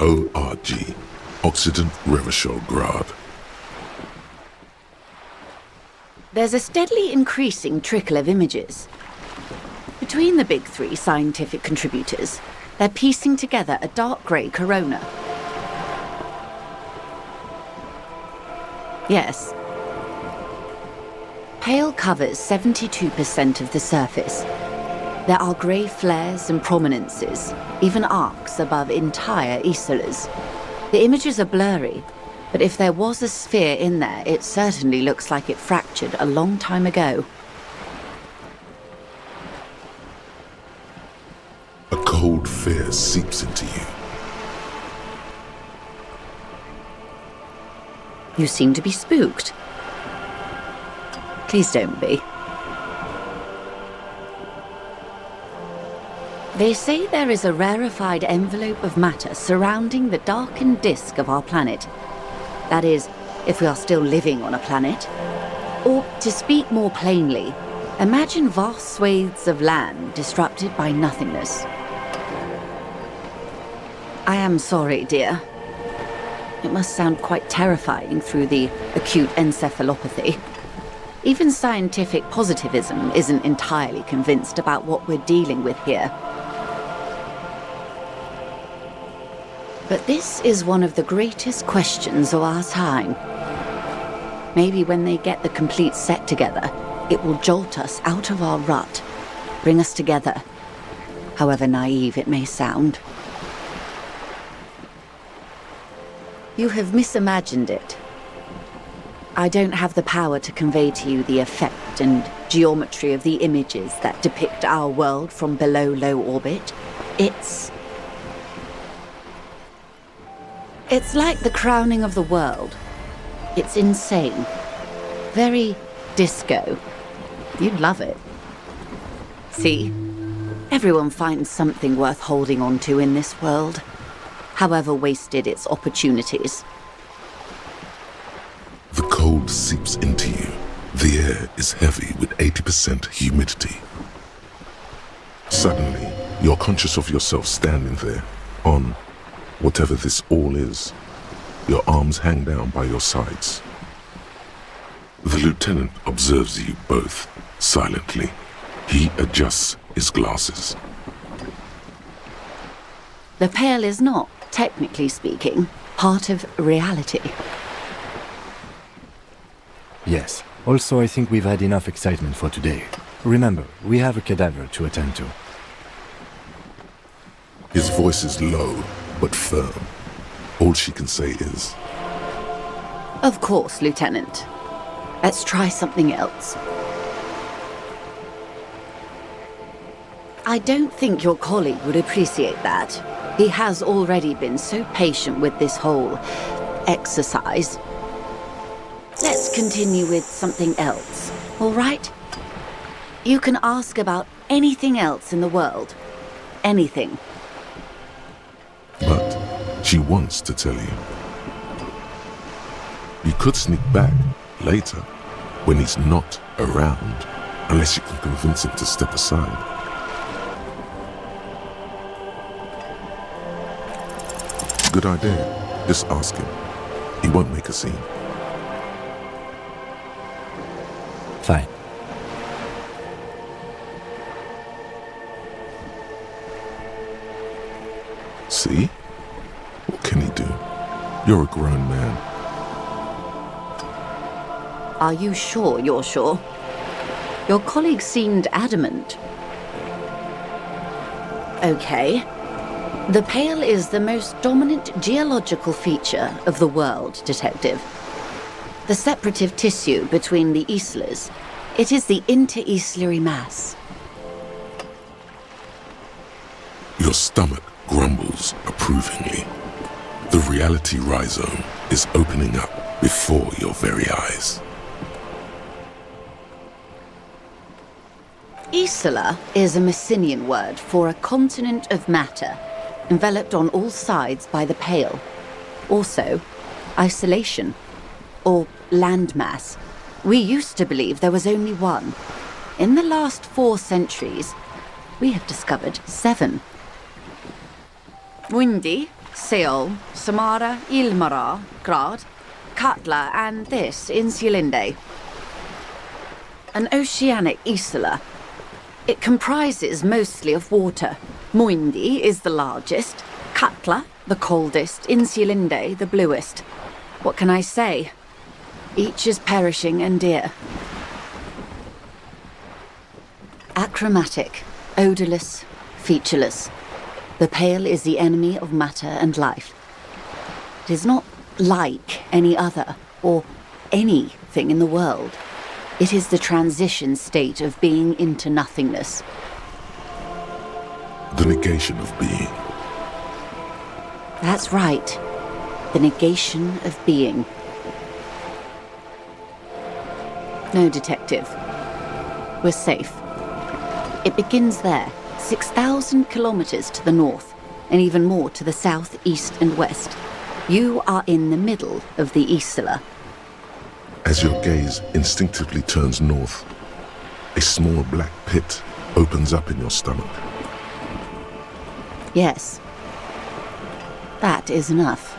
Speaker 1: ORG, Occident Ravachol Grad.
Speaker 2: There's a steadily increasing trickle of images. Between the big three scientific contributors, they're piecing together a dark grey corona. Yes. Pale covers 72% of the surface. There are grey flares and prominences, even arcs above entire isolas. The images are blurry, but if there was a sphere in there, it certainly looks like it fractured a long time ago.
Speaker 1: A cold fear seeps into you.
Speaker 2: You seem to be spooked. Please don't be. They say there is a rarefied envelope of matter surrounding the darkened disk of our planet. That is, if we are still living on a planet. Or, to speak more plainly, imagine vast swathes of land disrupted by nothingness. I am sorry, dear. It must sound quite terrifying through the acute encephalopathy. Even scientific positivism isn't entirely convinced about what we're dealing with here. But this is one of the greatest questions of our time. Maybe when they get the complete set together, it will jolt us out of our rut, bring us together, however naive it may sound. You have misimagined it. I don't have the power to convey to you the effect and geometry of the images that depict our world from below low orbit. It's like the crowning of the world. It's insane. Very disco. You'd love it. See? Everyone finds something worth holding on to in this world, however wasted its opportunities.
Speaker 1: The cold seeps into you. The air is heavy with 80% humidity. Suddenly, you're conscious of yourself standing there, on whatever this all is. Your arms hang down by your sides. The lieutenant observes you both, silently. He adjusts his glasses.
Speaker 2: The Pale is not, technically speaking, part of reality.
Speaker 3: Yes. Also, I think we've had enough excitement for today. Remember, we have a cadaver to attend to.
Speaker 1: His voice is low, but firm. All she can say is,
Speaker 2: Of course, Lieutenant. Let's try something else. I don't think your colleague would appreciate that. He has already been so patient with this whole exercise. Let's continue with something else, all right? You can ask about anything else in the world. Anything.
Speaker 1: but she wants to tell you. You could sneak back later, when he's not around, unless you can convince him to step aside. Good idea. Just ask him. He won't make a scene.
Speaker 3: Fine.
Speaker 1: See? What can he do? You're a grown man.
Speaker 2: Are you sure you're sure? Your colleague seemed adamant. Okay. The Pale is the most dominant geological feature of the world, Detective. The separative tissue between the islas. It is the inter-islary mass.
Speaker 1: Your stomach grumbles approvingly. The reality rhizome is opening up before your very eyes.
Speaker 2: Isla is a Messinian word for a continent of matter, enveloped on all sides by the Pale. Also, isolation, or landmass. We used to believe there was only one. In the last 4 centuries, we have discovered 7. Windy, Seol, Samara, Ilmara, Grad, Katla, and this, Insulinde. An oceanic isla. It comprises mostly of water. Muindi is the largest, Katla the coldest, Insulinde the bluest. What can I say? Each is perishing and dear. Achromatic, odorless, featureless. The Pale is the enemy of matter and life. It is not like any other, or anything in the world. It is the transition state of being into nothingness.
Speaker 1: The negation of being.
Speaker 2: That's right. The negation of being. No, Detective. We're safe. It begins there, 6,000 kilometers to the north, and even more to the south, east, and west. You are in the middle of the Isla.
Speaker 1: As your gaze instinctively turns north, a small black pit opens up in your stomach.
Speaker 2: Yes. That is enough.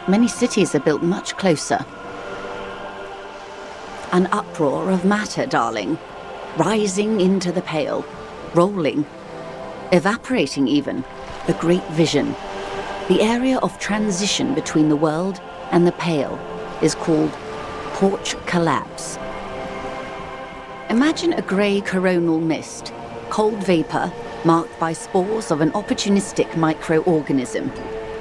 Speaker 2: Many cities are built much closer. An uproar of matter, darling. Rising into the Pale. Rolling. Evaporating even. A great vision. The area of transition between the world and the Pale is called Porch Collapse. Imagine a grey coronal mist, cold vapor marked by spores of an opportunistic microorganism,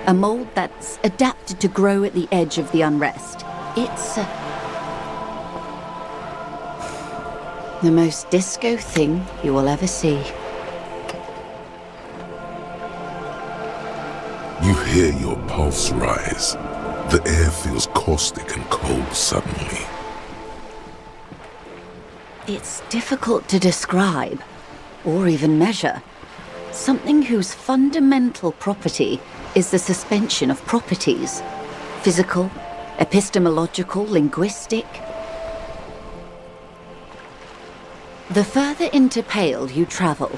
Speaker 2: a mold that's adapted to grow at the edge of the unrest, It's the most disco thing you will ever see.
Speaker 1: You hear your pulse rise. The air feels caustic and cold suddenly.
Speaker 2: It's difficult to describe, or even measure. Something whose fundamental property is the suspension of properties. Physical, epistemological, linguistic. The further into Pale you travel,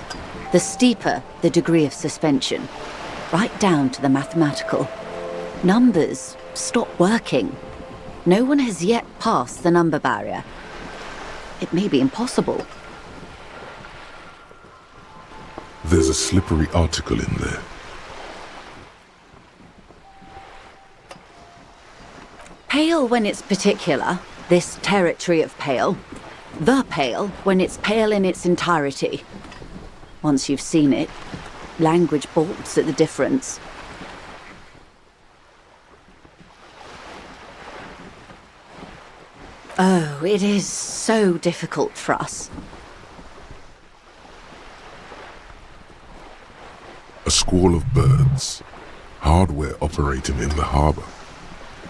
Speaker 2: the steeper the degree of suspension, right down to the mathematical. Numbers stop working. No one has yet passed the number barrier. It may be impossible.
Speaker 1: There's a slippery article in there.
Speaker 2: Pale when it's particular, this territory of Pale. The Pale when it's pale in its entirety. Once you've seen it, language balks at the difference. Oh, it is so difficult for us.
Speaker 1: A squall of birds. Hardware operating in the harbor.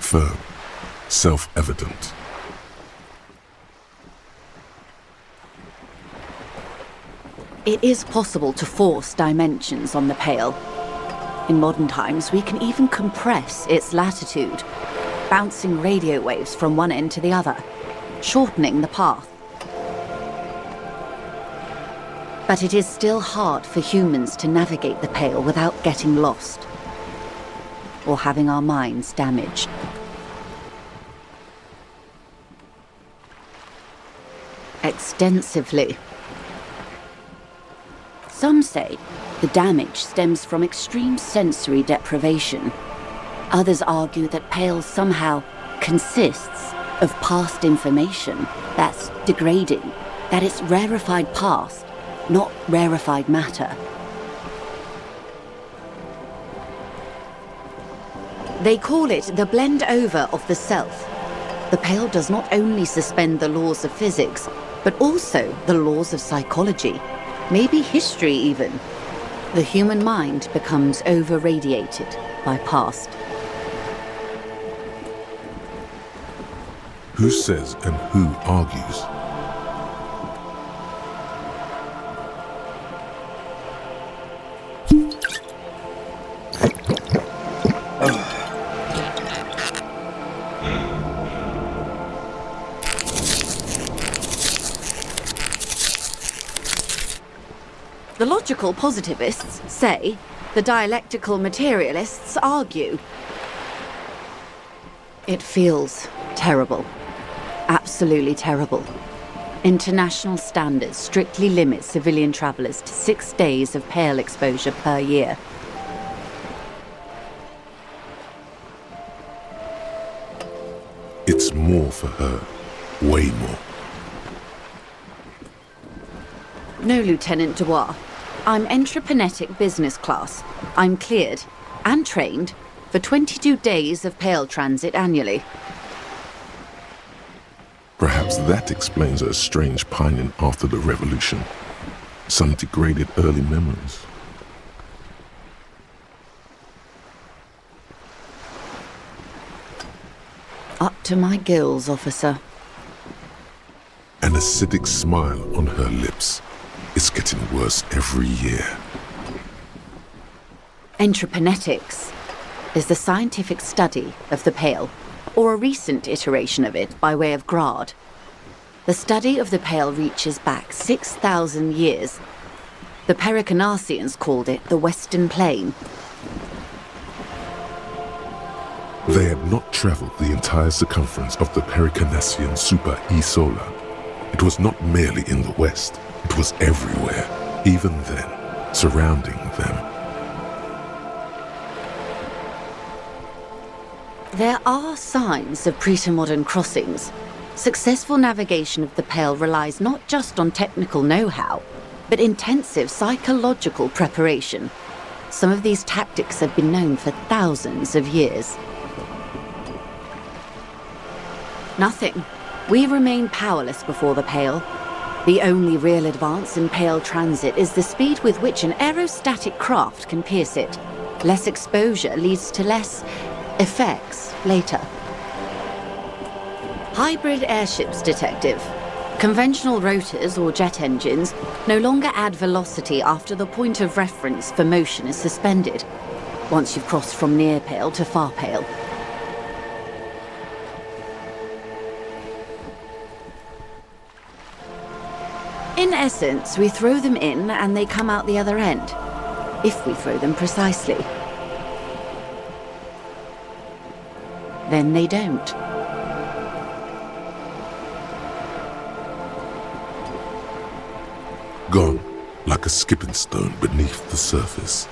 Speaker 1: Firm. Self-evident.
Speaker 2: It is possible to force dimensions on the Pale. In modern times, we can even compress its latitude, bouncing radio waves from one end to the other, shortening the path. But it is still hard for humans to navigate the Pale without getting lost, or having our minds damaged. Extensively. Some say the damage stems from extreme sensory deprivation. Others argue that Pale somehow consists of past information that's degrading, that it's rarefied past, not rarefied matter. They call it the blend over of the self. The Pale does not only suspend the laws of physics, but also the laws of psychology. Maybe history even. The human mind becomes over-radiated by past.
Speaker 1: Who says and who argues?
Speaker 2: The logical positivists say, the dialectical materialists argue. It feels terrible. Absolutely terrible. International standards strictly limit civilian travelers to 6 days of Pale exposure per year.
Speaker 1: It's more for her. Way more.
Speaker 2: No, Lieutenant Dubois. I'm entreprenetic business class. I'm cleared and trained for 22 days of Pale transit annually.
Speaker 1: Perhaps that explains her strange pining after the revolution. Some degraded early memories.
Speaker 2: Up to my gills, officer.
Speaker 1: An acidic smile on her lips. It's getting worse every year.
Speaker 2: Entreprenetics is the scientific study of the Pale, or a recent iteration of it by way of grad. The study of the Pale reaches back 6,000 years. The Pericarnassians called it the Western Plain.
Speaker 1: They had not traveled the entire circumference of the Pericarnassian Super E Solar. It was not merely in the west, it was everywhere, even then, surrounding them.
Speaker 2: There are signs of pre-modern crossings. Successful navigation of the Pale relies not just on technical know-how, but intensive psychological preparation. Some of these tactics have been known for thousands of years. Nothing. We remain powerless before the Pale. The only real advance in Pale transit is the speed with which an aerostatic craft can pierce it. Less exposure leads to less effects later. Hybrid airships, Detective. Conventional rotors or jet engines no longer add velocity after the point of reference for motion is suspended, once you've crossed from near Pale to far Pale. In essence, we throw them in and they come out the other end, if we throw them precisely. Then they don't.
Speaker 1: Gone, like a skipping stone beneath the surface.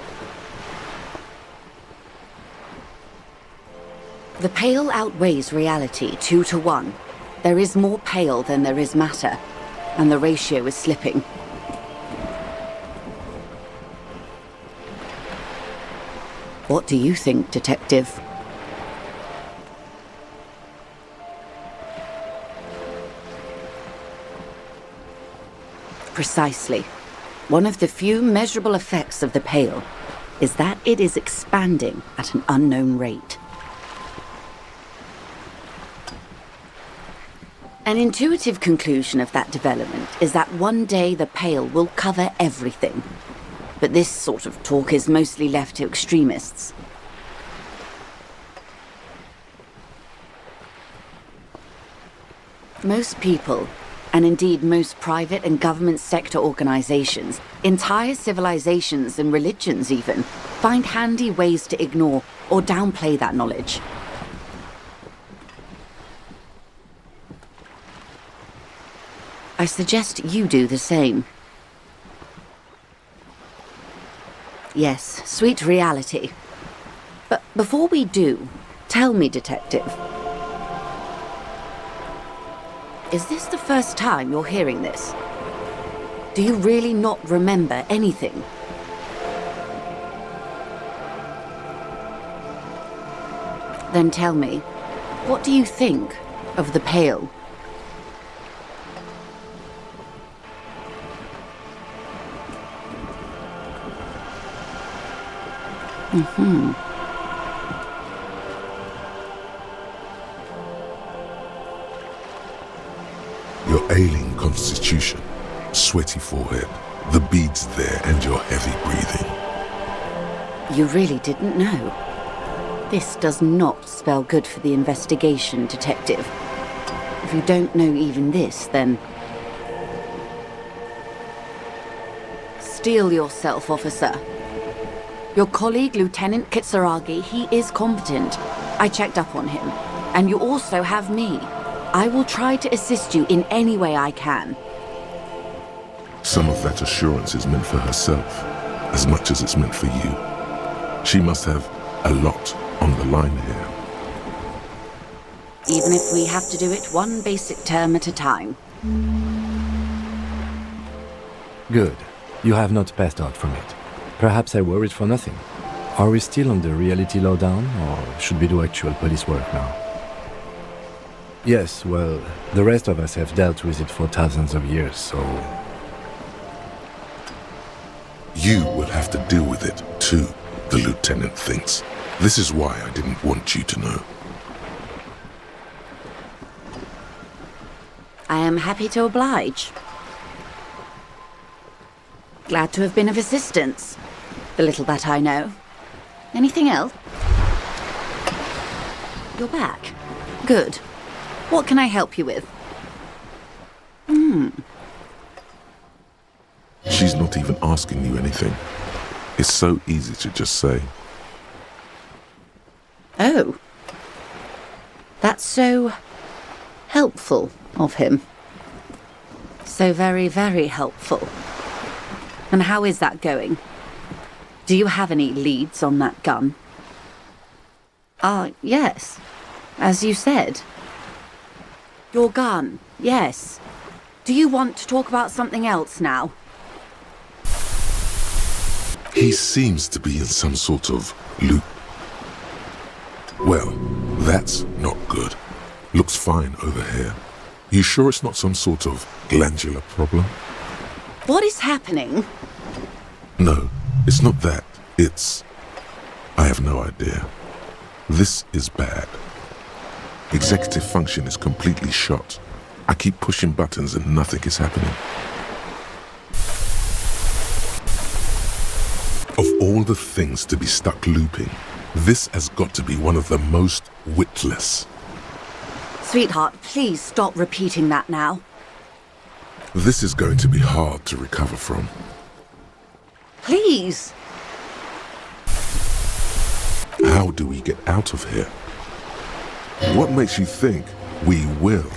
Speaker 2: The Pale outweighs reality 2 to 1. There is more Pale than there is matter, and the ratio is slipping. What do you think, Detective? Precisely. One of the few measurable effects of the Pale is that it is expanding at an unknown rate. An intuitive conclusion of that development is that one day the Pale will cover everything. But this sort of talk is mostly left to extremists. Most people, and indeed most private and government sector organizations, entire civilizations and religions even, find handy ways to ignore or downplay that knowledge. I suggest you do the same. Yes, sweet reality. But before we do, tell me, Detective, is this the first time you're hearing this? Do you really not remember anything? Then tell me, what do you think of the Pale?
Speaker 1: Your ailing constitution, sweaty forehead, the beads there, and your heavy breathing.
Speaker 2: You really didn't know. This does not spell good for the investigation, Detective. If you don't know even this, then... Steel yourself, officer. Your colleague, Lieutenant Kitsuragi, he is competent. I checked up on him. And you also have me. I will try to assist you in any way I can.
Speaker 1: Some of that assurance is meant for herself, as much as it's meant for you. She must have a lot on the line here.
Speaker 2: Even if we have to do it one basic term at a time.
Speaker 3: Good. You have not passed out from it. Perhaps I worried for nothing. Are we still on the reality lowdown, or should we do actual police work now? Yes, well, the rest of us have dealt with it for thousands of years, so...
Speaker 1: You will have to deal with it, too, the lieutenant thinks. This is why I didn't want you to know.
Speaker 2: I am happy to oblige. Glad to have been of assistance. The little that I know. Anything else? You're back. Good. What can I help you with?
Speaker 1: She's not even asking you anything. It's so easy to just say.
Speaker 2: Oh. That's so... helpful of him. So very, very helpful. And how is that going? Do you have any leads on that gun? Ah, yes. As you said. Your gun, yes. Do you want to talk about something else now?
Speaker 1: He seems to be in some sort of loop. Well, that's not good. Looks fine over here. You sure it's not some sort of glandular problem?
Speaker 2: What is happening?
Speaker 1: No, it's not that. It's... I have no idea. This is bad. Executive function is completely shot. I keep pushing buttons and nothing is happening. Of all the things to be stuck looping, this has got to be one of the most witless.
Speaker 2: Sweetheart, please stop repeating that now.
Speaker 1: This is going to be hard to recover from.
Speaker 2: Please.
Speaker 1: How do we get out of here? What makes you think we will?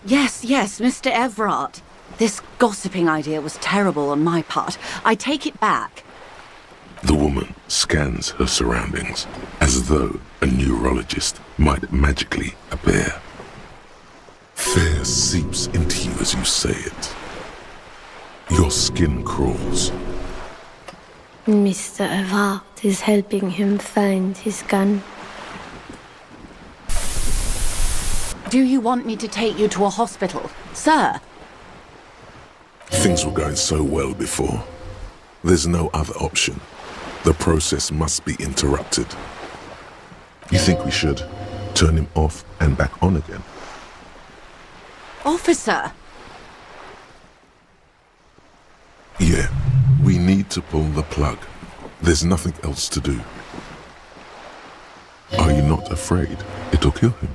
Speaker 2: Yes, Mr. Evrart. This gossiping idea was terrible on my part. I take it back.
Speaker 1: The woman scans her surroundings as though a neurologist might magically appear. Fear seeps into you as you say it. Your skin crawls.
Speaker 5: Mr. Evrart is helping him find his gun.
Speaker 2: Do you want me to take you to a hospital, sir?
Speaker 1: Things were going so well before. There's no other option. The process must be interrupted. You think we should turn him off and back on again?
Speaker 2: Officer!
Speaker 1: Yeah, we need to pull the plug. There's nothing else to do. Are you not afraid it'll kill him?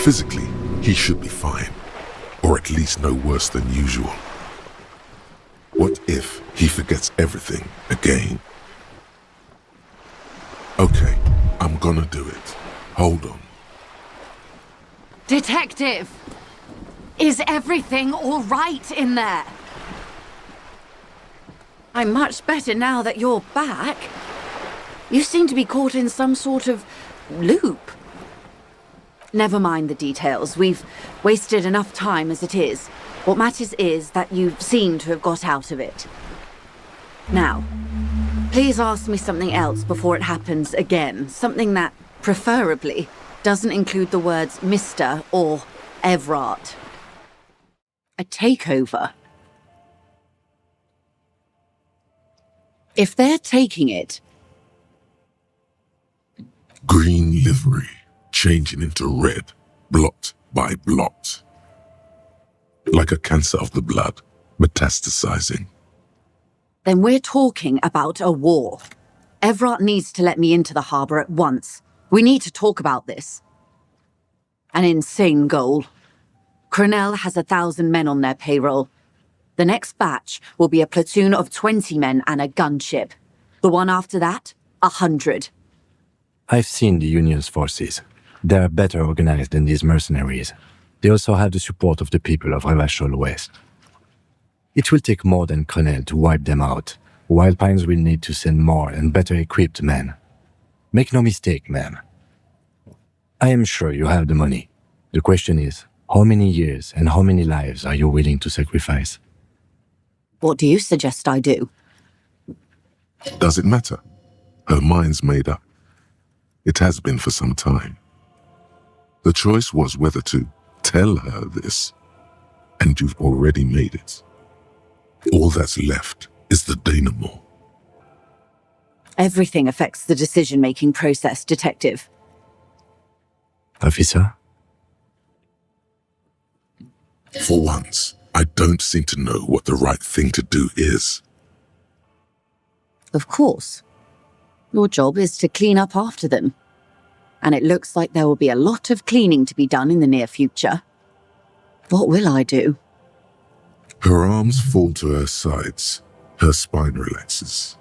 Speaker 1: Physically, he should be fine, or at least no worse than usual. What if he forgets everything again? Okay, I'm gonna do it. Hold on.
Speaker 2: Detective! Is everything all right in there? I'm much better now that you're back. You seem to be caught in some sort of loop. Never mind the details. We've wasted enough time as it is. What matters is that you seem to have got out of it. Now, please ask me something else before it happens again. Something that, preferably, doesn't include the words Mr. or Evrart. A takeover. If they're taking it...
Speaker 1: Green livery, changing into red, blot by blot. Like a cancer of the blood, metastasizing.
Speaker 2: Then we're talking about a war. Evrart needs to let me into the harbor at once. We need to talk about this. An insane goal. Krenel has 1,000 men on their payroll. The next batch will be a platoon of 20 men and a gunship. The one after that, 100.
Speaker 3: I've seen the Union's forces. They are better organized than these mercenaries. They also have the support of the people of Revachol West. It will take more than Krenel to wipe them out. Wild Pines will need to send more and better equipped men. Make no mistake, ma'am. I am sure you have the money. The question is, how many years and how many lives are you willing to sacrifice?
Speaker 2: What do you suggest I do?
Speaker 1: Does it matter? Her mind's made up. It has been for some time. The choice was whether to tell her this, and you've already made it. All that's left is the denouement.
Speaker 2: Everything affects the decision-making process, Detective.
Speaker 3: Officer?
Speaker 1: For once, I don't seem to know what the right thing to do is.
Speaker 2: Of course. Your job is to clean up after them. And it looks like there will be a lot of cleaning to be done in the near future. What will I do?
Speaker 1: Her arms fall to her sides. Her spine relaxes.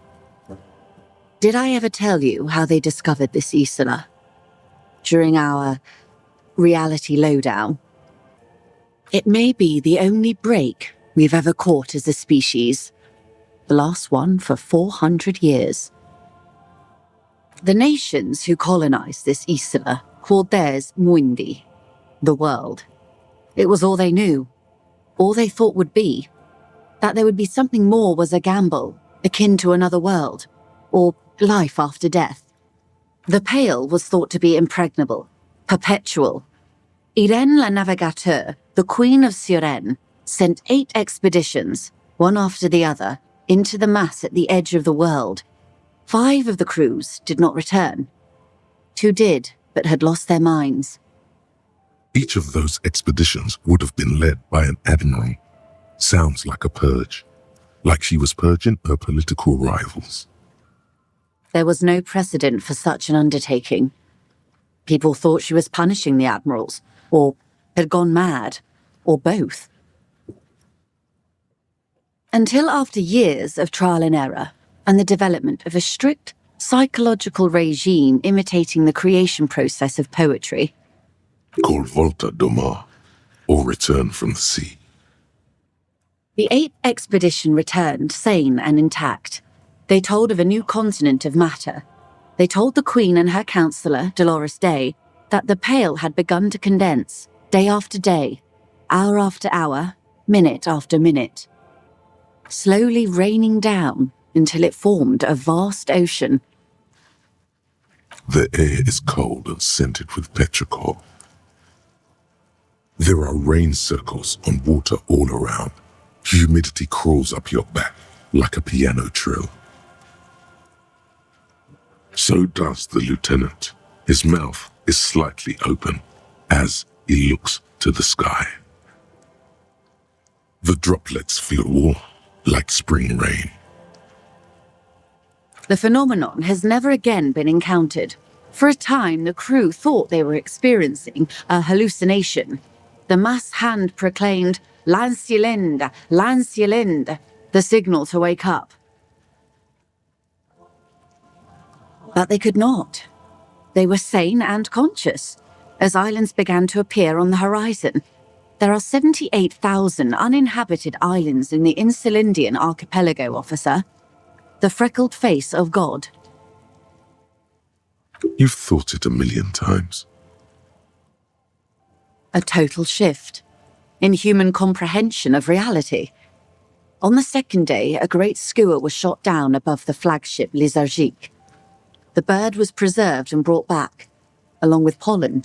Speaker 2: Did I ever tell you how they discovered this Isola? During our reality lowdown? It may be the only break we've ever caught as a species. The last one for 400 years. The nations who colonized this Isola called theirs Mundi, the world. It was all they knew, all they thought would be. That there would be something more was a gamble, akin to another world, or life after death. The Pale was thought to be impregnable, perpetual. Irene la Navigateur, the Queen of Suresnes, sent 8 expeditions, one after the other, into the mass at the edge of the world. 5 of the crews did not return. 2 did, but had lost their minds.
Speaker 1: Each of those expeditions would have been led by an admiral. Sounds like a purge. Like she was purging her political rivals.
Speaker 2: There was no precedent for such an undertaking. People thought she was punishing the admirals, or had gone mad, or both. Until after years of trial and error, and the development of a strict psychological regime imitating the creation process of poetry.
Speaker 1: Called Volta do Mar, or Return from the Sea.
Speaker 2: The 8th expedition returned sane and intact. They told of a new continent of matter. They told the Queen and her counsellor, Dolores Day, that the Pale had begun to condense, day after day, hour after hour, minute after minute, slowly raining down until it formed a vast ocean.
Speaker 1: The air is cold and scented with petrichor. There are rain circles on water all around. Humidity crawls up your back like a piano trill. So does the lieutenant. His mouth is slightly open as he looks to the sky. The droplets feel warm like spring rain.
Speaker 2: The phenomenon has never again been encountered. For a time, the crew thought they were experiencing a hallucination. The mass hand proclaimed, "Lancielinde, Lancielinde," the signal to wake up. But they could not. They were sane and conscious, as islands began to appear on the horizon. There are 78,000 uninhabited islands in the Insulindian archipelago, officer. The freckled face of God.
Speaker 1: You've thought it a million times.
Speaker 2: A total shift in human comprehension of reality. On the second day, a great skua was shot down above the flagship Lizargique. The bird was preserved and brought back, along with pollen.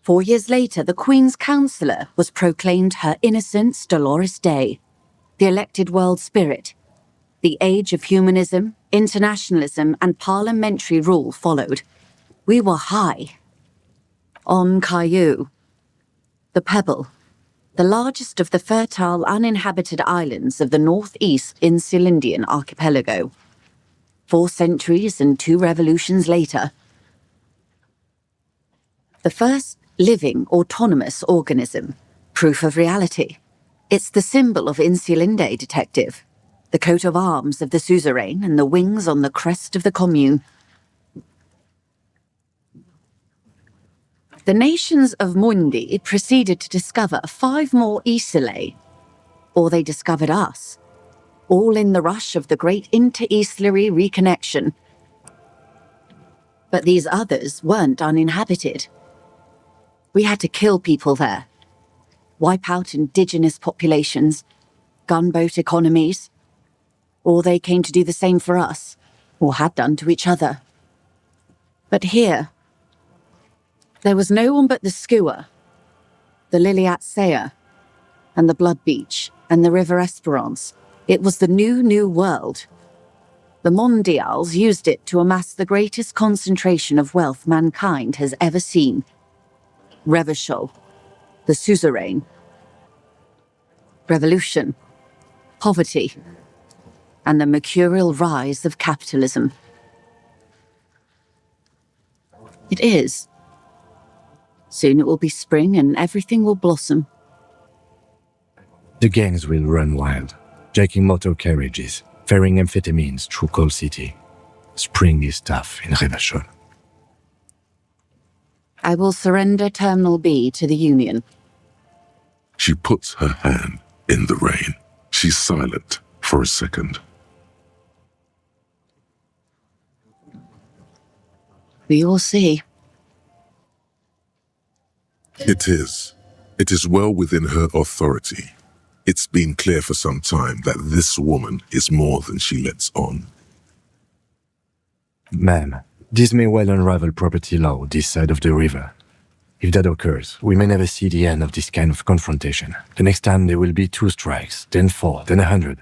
Speaker 2: 4 years later, the Queen's counsellor was proclaimed Her Innocence Dolores Day, the elected world spirit. The age of humanism, internationalism, and parliamentary rule followed. We were high. On Caillou, the Pebble, the largest of the fertile uninhabited islands of the northeast Insulindian archipelago. 4 centuries and 2 revolutions later. The first living autonomous organism, proof of reality. It's the symbol of Insulinde, detective. The coat of arms of the suzerain and the wings on the crest of the commune. The nations of Mundi proceeded to discover 5 more Isolae, or they discovered us, all in the rush of the great inter-Islary reconnection. But these others weren't uninhabited. We had to kill people there, wipe out indigenous populations, gunboat economies, or they came to do the same for us, or had done to each other. But here, there was no one but the skua, the Liliat Sea, and the Blood Beach, and the River Esperance. It was the new world. The Mondials used it to amass the greatest concentration of wealth mankind has ever seen. Revachol, the suzerain. Revolution, poverty, and the mercurial rise of capitalism. It is. Soon it will be spring and everything will blossom.
Speaker 3: The gangs will run wild, jacking motor carriages, ferrying amphetamines through Coal City. Spring is tough in Revachol.
Speaker 2: I will surrender Terminal B to the Union.
Speaker 1: She puts her hand in the rain. She's silent for a second.
Speaker 2: We will see.
Speaker 1: It is. It is well within her authority. It's been clear for some time that this woman is more than she lets on.
Speaker 3: Ma'am, this may well unravel property law this side of the river. If that occurs, we may never see the end of this kind of confrontation. The next time there will be 2 strikes, then 4, then 100.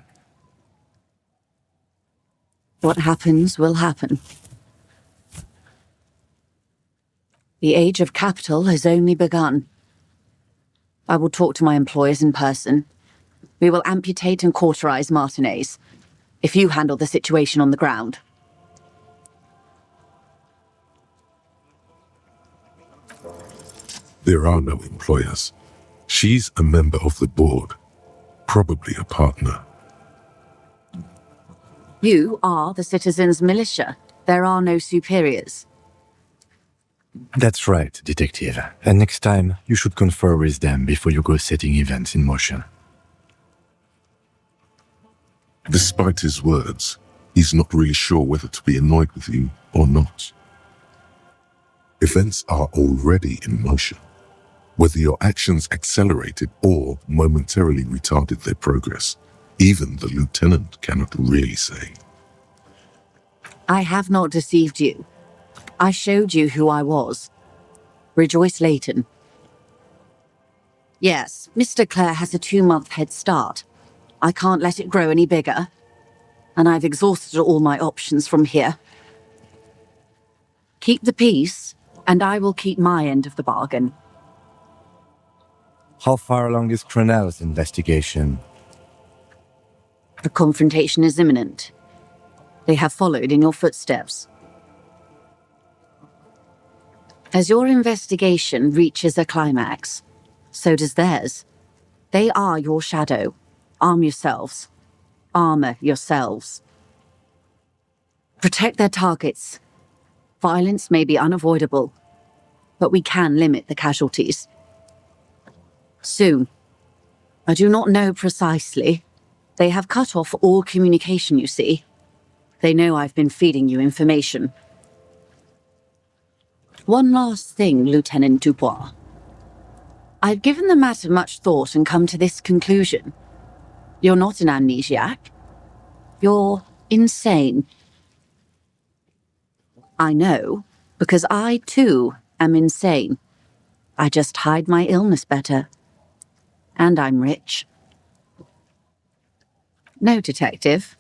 Speaker 2: What happens will happen. The age of capital has only begun. I will talk to my employers in person. We will amputate and cauterize Martinez, if you handle the situation on the ground.
Speaker 1: There are no employers. She's a member of the board, probably a partner.
Speaker 2: You are the citizens' militia. There are no superiors.
Speaker 3: That's right, Detective. And next time, you should confer with them before you go setting events in motion.
Speaker 1: Despite his words, he's not really sure whether to be annoyed with you or not. Events are already in motion. Whether your actions accelerated or momentarily retarded their progress, even the lieutenant cannot really say.
Speaker 2: I have not deceived you. I showed you who I was. Rejoice Layton. Yes, Mr. Clare has a 2-month head start. I can't let it grow any bigger. And I've exhausted all my options from here. Keep the peace, and I will keep my end of the bargain.
Speaker 3: How far along is Krenel's investigation?
Speaker 2: The confrontation is imminent. They have followed in your footsteps. As your investigation reaches a climax, so does theirs. They are your shadow. Arm yourselves. Armor yourselves. Protect their targets. Violence may be unavoidable, but we can limit the casualties. Soon. I do not know precisely. They have cut off all communication, you see. They know I've been feeding you information. One last thing, Lieutenant Dubois. I've given the matter much thought and come to this conclusion. You're not an amnesiac. You're insane. I know, because I, too, am insane. I just hide my illness better. And I'm rich. No, Detective.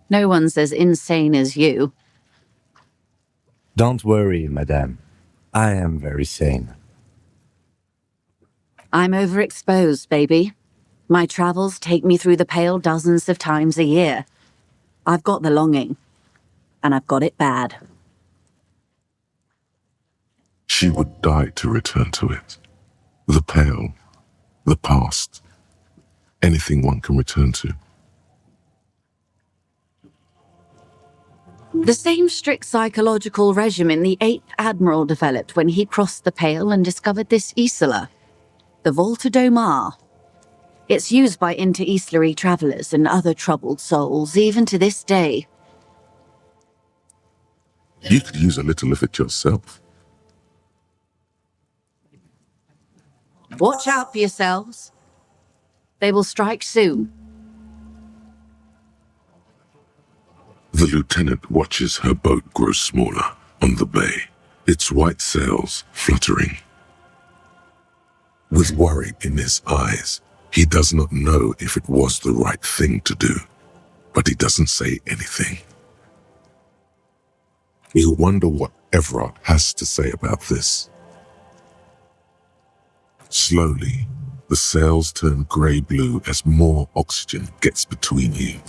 Speaker 2: No one's as insane as you.
Speaker 3: Don't worry, Madame. I am very sane.
Speaker 2: I'm overexposed, baby. My travels take me through the Pale dozens of times a year. I've got the longing. And I've got it bad.
Speaker 1: She would die to return to it. The Pale, the past, anything one can return to.
Speaker 2: The same strict psychological regimen the 8th Admiral developed when he crossed the Pale and discovered this Isola, the Volta do Mar. It's used by inter-Easterly travelers and other troubled souls, even to this day.
Speaker 1: You could use a little of it yourself.
Speaker 2: Watch out for yourselves. They will strike soon.
Speaker 1: The lieutenant watches her boat grow smaller on the bay, its white sails fluttering. With worry in his eyes, he does not know if it was the right thing to do, but he doesn't say anything. He'll wonder what Evrart has to say about this. Slowly, the sails turn grey-blue as more oxygen gets between you.